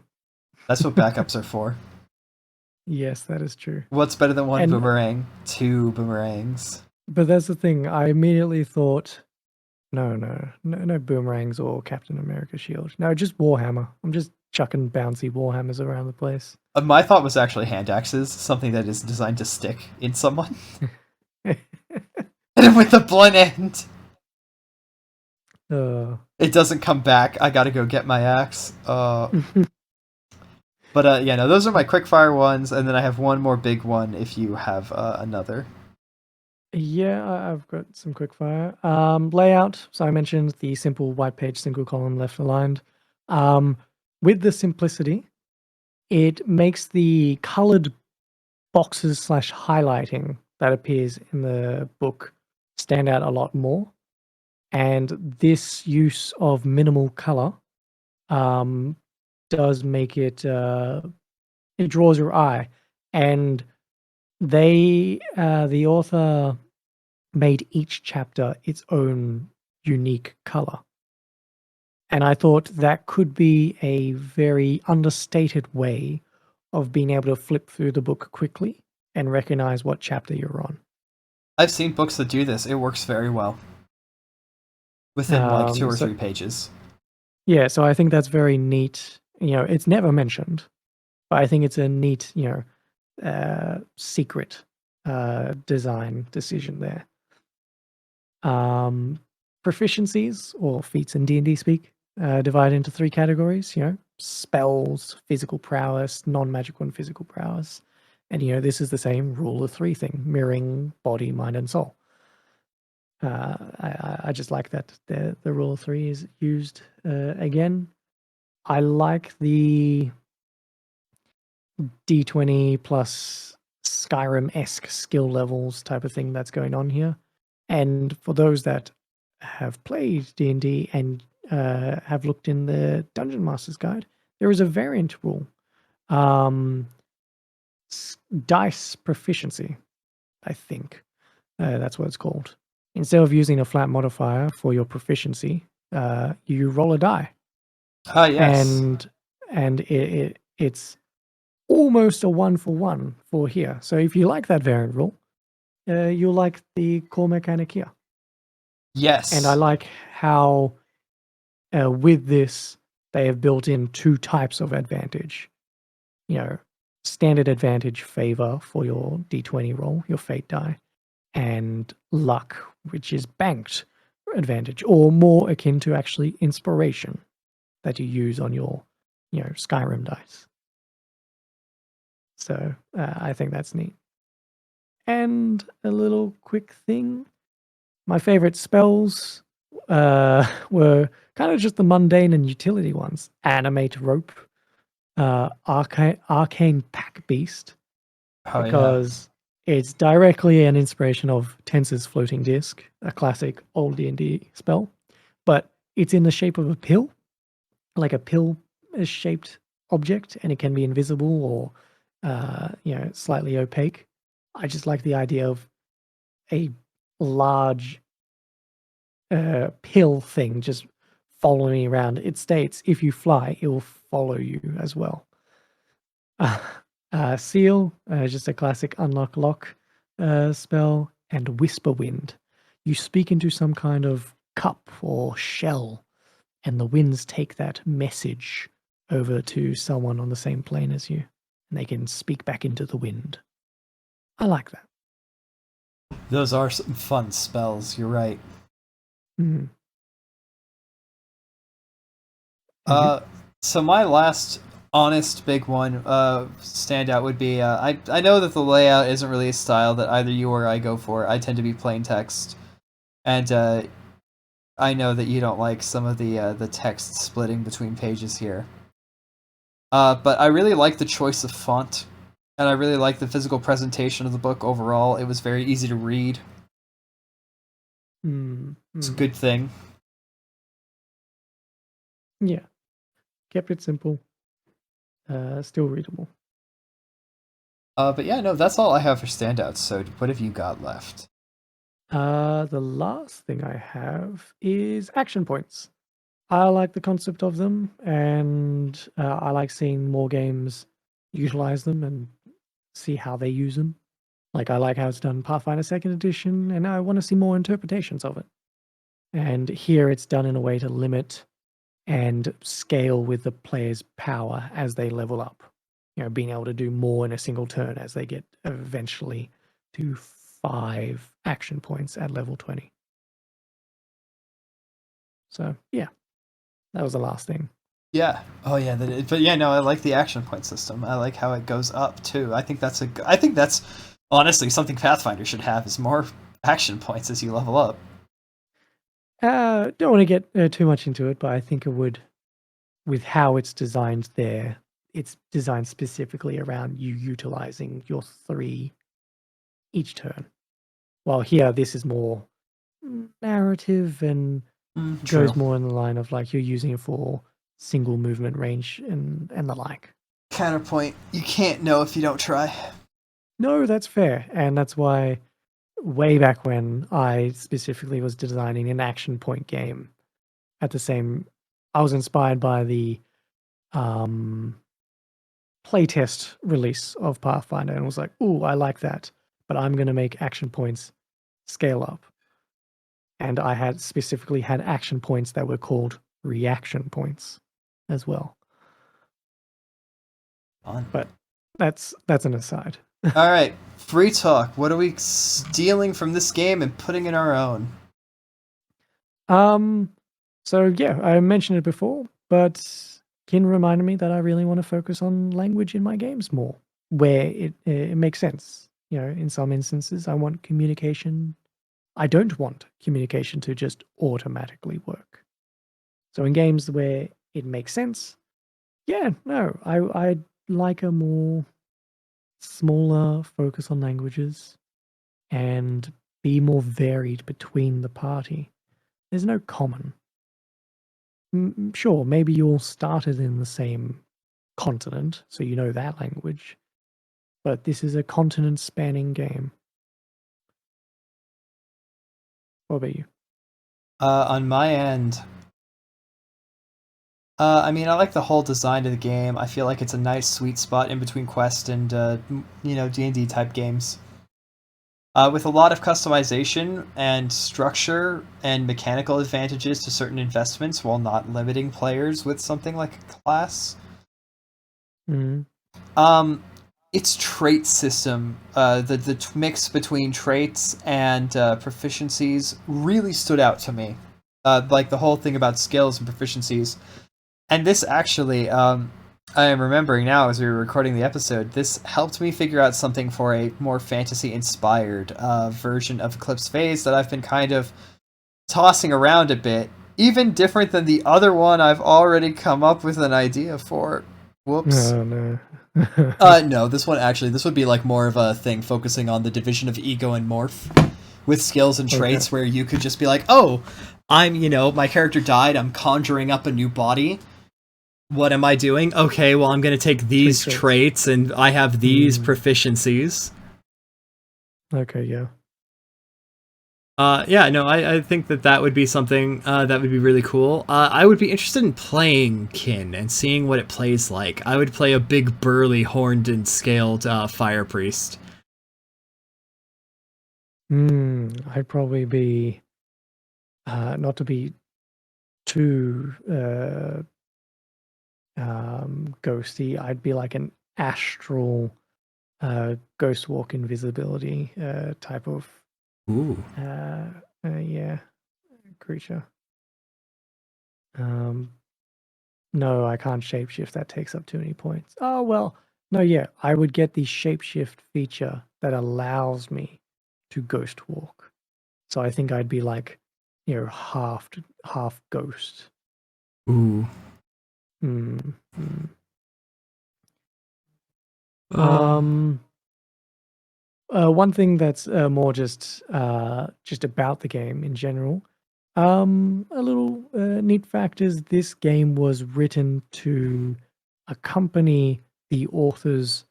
Speaker 1: That's what backups are for.
Speaker 2: Yes, that is true.
Speaker 1: What's better than one
Speaker 2: And
Speaker 1: boomerang? 2 boomerangs.
Speaker 2: but that's the thing. I immediately thought, no boomerangs or Captain America shield. No, just Warhammer. I'm just chucking bouncy Warhammers around the place.
Speaker 1: My thought was actually hand axes, something that is designed to stick in someone. And with the blunt end, it doesn't come back. I gotta go get my axe. But yeah, no, those are my quickfire ones, and then I have one more big one if you have another.
Speaker 2: Yeah, I've got some quickfire. Layout. So I mentioned the simple white page, single column, left aligned. With the simplicity, it makes the colored boxes slash highlighting that appears in the book stand out a lot more. And this use of minimal color um, does make it it draws your eye. And the author made each chapter its own unique color. And I thought that could be a very understated way of being able to flip through the book quickly and recognize what chapter you're on.
Speaker 1: I've seen books that do this. It works very well. Within like 2 or
Speaker 2: So
Speaker 1: 3 pages.
Speaker 2: yeah, so I think that's very neat. It's never mentioned, but I think it's a neat, secret design decision there. Proficiencies or feats in D&D speak divide into 3 categories. Spells, physical prowess, non-magical and physical prowess, and this is the same rule of 3 thing, mirroring body, mind, and soul. I just like that the rule of 3 is used again. I like the D20 plus Skyrim-esque skill levels type of thing that's going on here. And for those that have played D&D and have looked in the Dungeon Master's Guide, there is a variant rule. Dice proficiency, I think. That's what it's called. Instead of using a flat modifier for your proficiency, you roll a die.
Speaker 1: Ah, yes.
Speaker 2: And it's almost a 1-for-1 for here. So if you like that variant rule, you'll like the core mechanic here.
Speaker 1: Yes.
Speaker 2: And I like how with this they have built in 2 types of advantage. Standard advantage favor for your D20 roll, your fate die, and luck, which is banked advantage, or more akin to actually inspiration that you use on your, Skyrim dice. So I think that's neat. And a little quick thing. My favorite spells were kind of just the mundane and utility ones. Animate Rope, Arcane Pack Beast,
Speaker 1: Oh,
Speaker 2: because it's directly an inspiration of Tensor's Floating Disc, a classic old D&D spell. But it's in the shape of a pill, like a pill-shaped object, and it can be invisible or slightly opaque. I just like the idea of a large pill thing just following me around. It states if you fly, it will follow you as well. Seal, just a classic unlock lock spell, and Whisper Wind. You speak into some kind of cup or shell, and the winds take that message over to someone on the same plane as you, and they can speak back into the wind. I like that.
Speaker 1: Those are some fun spells, you're right.
Speaker 2: Mm.
Speaker 1: So my last honest big one standout would be I know that the layout isn't really a style that either you or I go for. I tend to be plain text, and I know that you don't like some of the text splitting between pages here. But I really like the choice of font, and I really like the physical presentation of the book overall. It was very easy to read. It's a good thing.
Speaker 2: Yeah. Kept it simple. Still readable.
Speaker 1: But yeah, no, that's all I have for standouts. So what have you got left?
Speaker 2: The last thing I have is action points. I like the concept of them, and I like seeing more games utilize them and see how they use them. Like, I like how it's done in Pathfinder 2nd Edition, and I want to see more interpretations of it. And here it's done in a way to limit and scale with the player's power as they level up. Being able to do more in a single turn as they get eventually to 5 action points at level 20. So, yeah, that was the last thing.
Speaker 1: Yeah. Oh, yeah. But yeah, no, I like the action point system. I like how it goes up too. I think that's honestly something Pathfinder should have is more action points as you level up.
Speaker 2: Don't want to get too much into it, but I think it would, with how it's designed there, it's designed specifically around you utilizing your 3 each turn. While here, this is more narrative and
Speaker 1: True.
Speaker 2: goes more in the line of like you're using it for single movement range and the like.
Speaker 1: Counterpoint, you can't know if you don't try.
Speaker 2: No, that's fair. And that's why way back when I specifically was designing an action point game, I was inspired by the playtest release of Pathfinder and was like, ooh, I like that, but I'm going to make action points scale up. And I had specifically had action points that were called reaction points as well.
Speaker 1: Fun.
Speaker 2: But that's an aside.
Speaker 1: All right, free talk. What are we stealing from this game and putting in our own?
Speaker 2: So yeah, I mentioned it before, but Kin reminded me that I really want to focus on language in my games more, where it makes sense. In some instances, I want communication. I don't want communication to just automatically work. So in games where it makes sense, yeah, no, I'd like a more smaller focus on languages and be more varied between the party. There's no common. Sure, maybe you all started in the same continent, so you know that language, but this is a continent-spanning game. What about you?
Speaker 1: On my end, I mean, I like the whole design of the game. I feel like it's a nice sweet spot in between Quest and D&D type games. With a lot of customization and structure and mechanical advantages to certain investments while not limiting players with something like a class. Its trait system, the mix between traits and proficiencies really stood out to me. Like the whole thing about skills and proficiencies. And this actually, I am remembering now as we were recording the episode, this helped me figure out something for a more fantasy-inspired version of Eclipse Phase that I've been kind of tossing around a bit. Even different than the other one I've already come up with an idea for. Whoops.
Speaker 2: Oh, no.
Speaker 1: No, this would be like more of a thing focusing on the division of ego and morph with skills and traits where you could just be like, oh, my character died, I'm conjuring up a new body. What am I doing? Okay, well, I'm going to take these traits and I have these proficiencies.
Speaker 2: Okay, yeah.
Speaker 1: Yeah, no, I think that would be something that would be really cool. I would be interested in playing Kin and seeing what it plays like. I would play a big, burly, horned and scaled fire priest.
Speaker 2: I'd probably be, not to be too ghosty, I'd be like an astral ghost walk invisibility type of
Speaker 1: Ooh.
Speaker 2: yeah, creature. No, I can't shapeshift. That takes up too many points. Oh, well, no, yeah, I would get the shapeshift feature that allows me to ghost walk. So I think I'd be like, half ghost.
Speaker 1: Ooh.
Speaker 2: One thing that's more just about the game in general. A little neat fact is this game was written to accompany the author's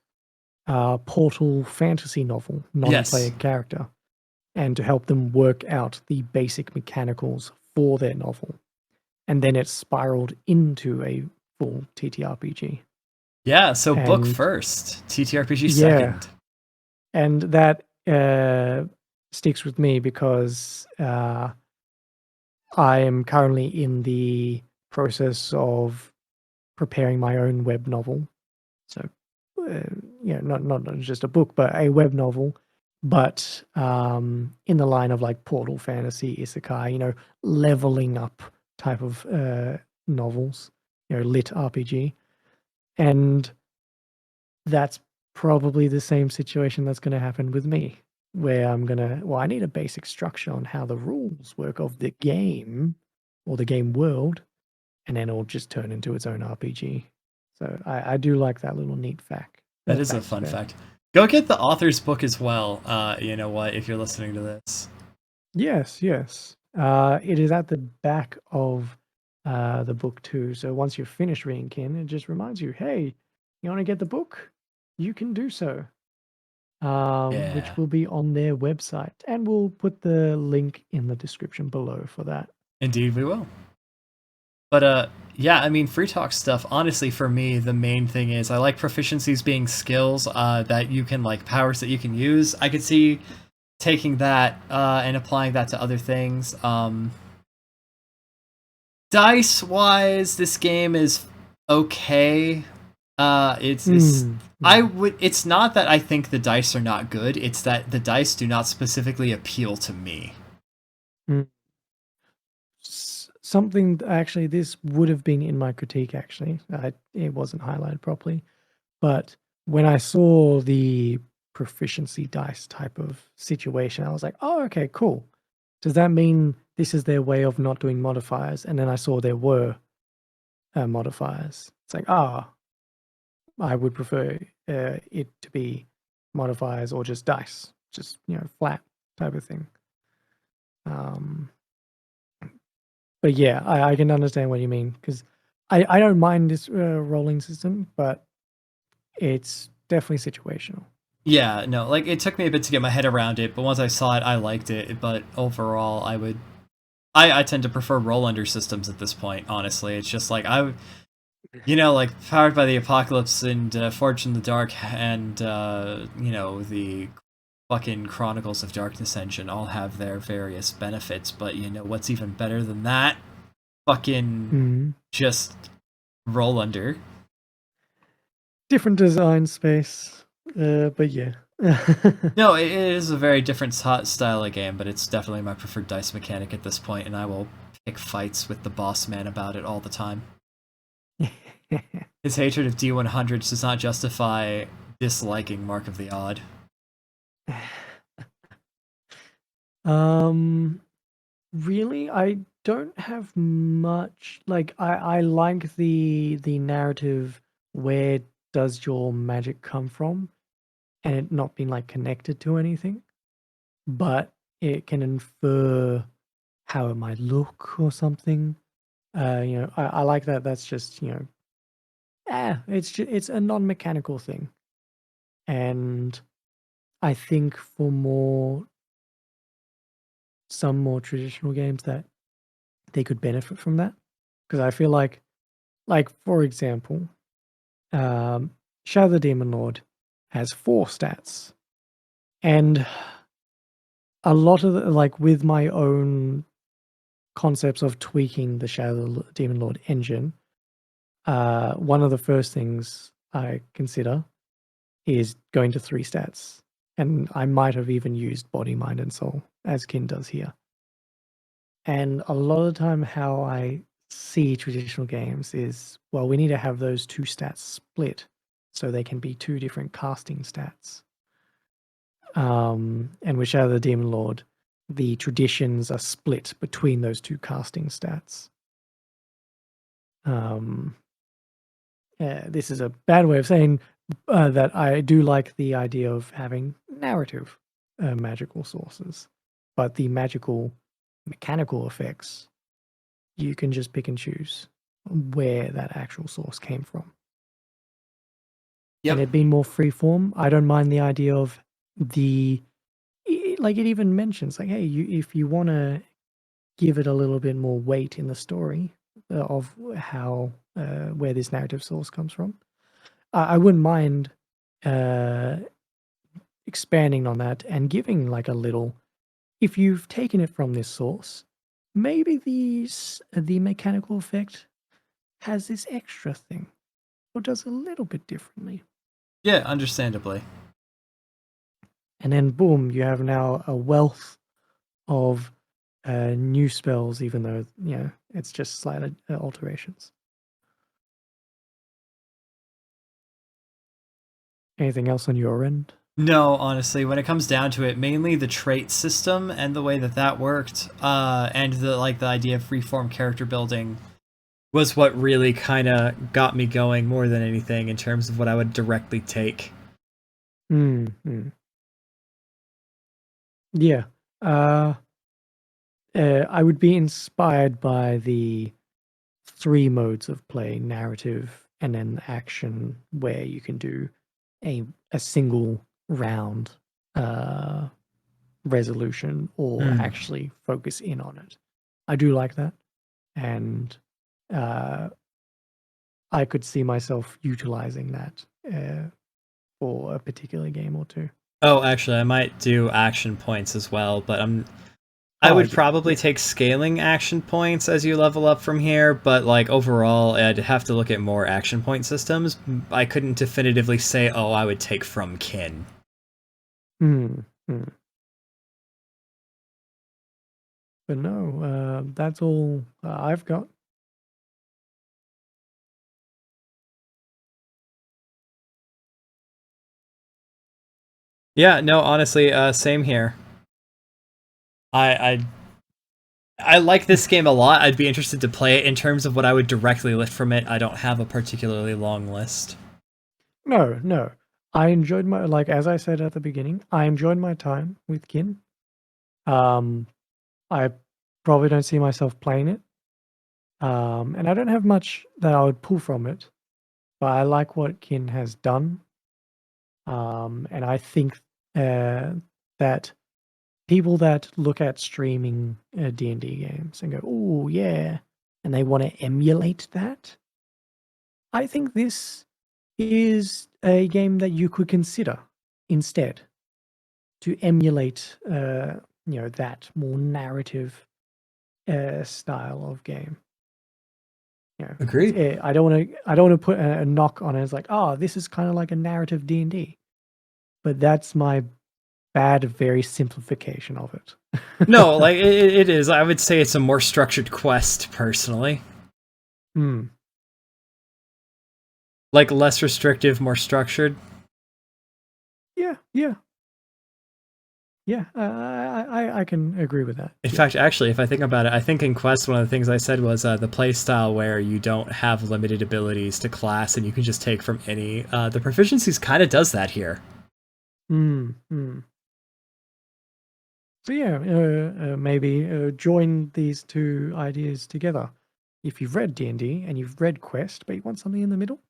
Speaker 2: Portal fantasy novel, non-player
Speaker 1: Yes.
Speaker 2: character, and to help them work out the basic mechanicals for their novel. And then it spiraled into a full TTRPG.
Speaker 1: Yeah, so book
Speaker 2: And
Speaker 1: first, TTRPG
Speaker 2: yeah,
Speaker 1: second.
Speaker 2: and that sticks with me because I am currently in the process of preparing my own web novel. So, not just a book, but a web novel, but in the line of like Portal fantasy, isekai, leveling up type of novels, lit RPG. And that's probably the same situation that's going to happen with me, where I need a basic structure on how the rules work of the game or the game world, and then it'll just turn into its own RPG. So I do like that little neat fact.
Speaker 1: That is a fun fact. Go get the author's book as well. You know what? If you're listening to this.
Speaker 2: Yes, yes. It is at the back of the book too. So once you've finished reading Kin, it just reminds you, hey, you want to get the book? You can do so. Which will be on their website, and we'll put the link in the description below for that.
Speaker 1: Indeed, we will. But yeah, I mean, free talk stuff. Honestly, for me, the main thing is I like proficiencies being skills that you can like powers that you can use. I could see taking that and applying that to other things. Dice wise, this game is okay. It's not that I think the dice are not good. It's that the dice do not specifically appeal to me.
Speaker 2: Something actually, this would have been in my critique. Actually, it wasn't highlighted properly, but when I saw the proficiency dice type of situation, I was like, oh, okay, cool. Does that mean this is their way of not doing modifiers? And then I saw there were modifiers. It's like, I would prefer it to be modifiers or just dice, just flat type of thing. But yeah, I can understand what you mean because I don't mind this rolling system, but it's definitely situational.
Speaker 1: Yeah, no, like it took me a bit to get my head around it, but once I saw it, I liked it. But overall, I tend to prefer roll under systems at this point. Honestly, it's just like like Powered by the Apocalypse and Forged in the Dark and the fucking Chronicles of Darkness engine all have their various benefits. But what's even better than that? Fucking just roll under.
Speaker 2: Different design space, but yeah.
Speaker 1: No, it is a very different style of game, but it's definitely my preferred dice mechanic at this point, and I will pick fights with the boss man about it all the time. His hatred of D100s does not justify disliking Mark of the Odd.
Speaker 2: Really, I don't have much. Like, I like the narrative. Where does your magic come from? And it not being like connected to anything, but it can infer how it might look or something. I like that. That's just it's a non-mechanical thing, and I think for some more traditional games that they could benefit from that, because I feel like for example, um, Shadow the Demon Lord has 4 stats, and a lot of like with my own concepts of tweaking the Shadow Demon Lord engine, one of the first things I consider is going to 3 stats, and I might have even used Body, Mind, and Soul as Kin does here. And a lot of the time, how I see traditional games is, well, we need to have those 2 stats split so they can be 2 different casting stats. And with Shadow the Demon Lord, the traditions are split between those 2 casting stats. This is a bad way of saying that I do like the idea of having narrative magical sources, but the magical mechanical effects, you can just pick and choose where that actual source came from. And
Speaker 1: Yep.
Speaker 2: it being more freeform, I don't mind the idea of like it even mentions like, hey, if you want to give it a little bit more weight in the story of how where this narrative source comes from, I wouldn't mind expanding on that and giving like a little. If you've taken it from this source, maybe the mechanical effect has this extra thing or does a little bit differently.
Speaker 1: Yeah, understandably.
Speaker 2: And then boom, you have now a wealth of new spells, even though it's just slight alterations. Anything else on your end?
Speaker 1: No, honestly, when it comes down to it, mainly the trait system and the way that worked, and the idea of freeform character building was what really kind of got me going more than anything in terms of what I would directly take.
Speaker 2: Yeah. I would be inspired by the 3 modes of play: narrative and then action, where you can do a single round resolution or actually focus in on it. I do like that, and I could see myself utilizing that for a particular game or 2.
Speaker 1: Oh, actually, I might do action points as well, but I would probably take scaling action points as you level up from here, but overall, I'd have to look at more action point systems. I couldn't definitively say, oh, I would take from Kin.
Speaker 2: But no, that's all I've got.
Speaker 1: Yeah, no, honestly, same here. I like this game a lot. I'd be interested to play it. In terms of what I would directly lift from it, I don't have a particularly long list.
Speaker 2: No. I enjoyed as I said at the beginning, I enjoyed my time with Kin. I probably don't see myself playing it. And I don't have much that I would pull from it, but I like what Kin has done. And I think that people that look at streaming D&D games and go, "Oh yeah," and they want to emulate that, I think this is a game that you could consider instead to emulate, that more narrative style of game.
Speaker 1: Agreed.
Speaker 2: I don't want to put a knock on it. It's like, oh, this is kind of like a narrative D&D, but that's my bad, very simplification of it.
Speaker 1: No, it is. I would say it's a more structured quest, personally. Less restrictive, more structured.
Speaker 2: Yeah, I can agree with that.
Speaker 1: In fact, actually, if I think about it, I think in Quest, one of the things I said was the playstyle where you don't have limited abilities to class and you can just take from any. The proficiencies kind of does that here.
Speaker 2: So yeah, maybe join these two ideas together. If you've read D&D and you've read Quest, but you want something in the middle,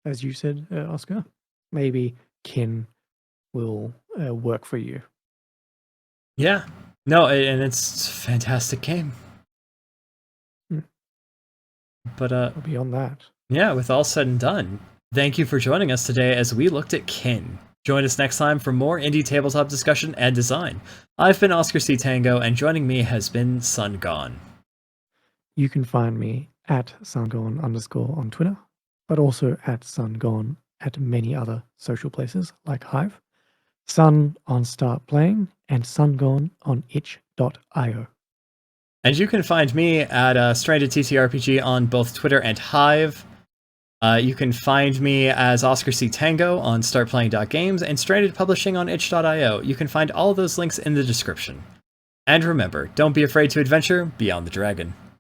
Speaker 2: as you said, Oscar, maybe Kin will work for you.
Speaker 1: Yeah. No, and it's a fantastic game.
Speaker 2: Hmm.
Speaker 1: But
Speaker 2: Beyond that,
Speaker 1: yeah, with all said and done, thank you for joining us today as we looked at Kin. Join us next time for more indie tabletop discussion and design. I've been Oscar C. Tango, and joining me has been Sun Gone.
Speaker 2: you can find me at sungone _ on Twitter, but also at sungone at many other social places like Hive, Sun on Start Playing, and Sungone on itch.io.
Speaker 1: And you can find me at Stranded TTRPG on both Twitter and Hive. You can find me as Oscar C. Tango on startplaying.games and Stranded Publishing on itch.io. You can find all those links in the description. And remember, don't be afraid to adventure beyond the dragon.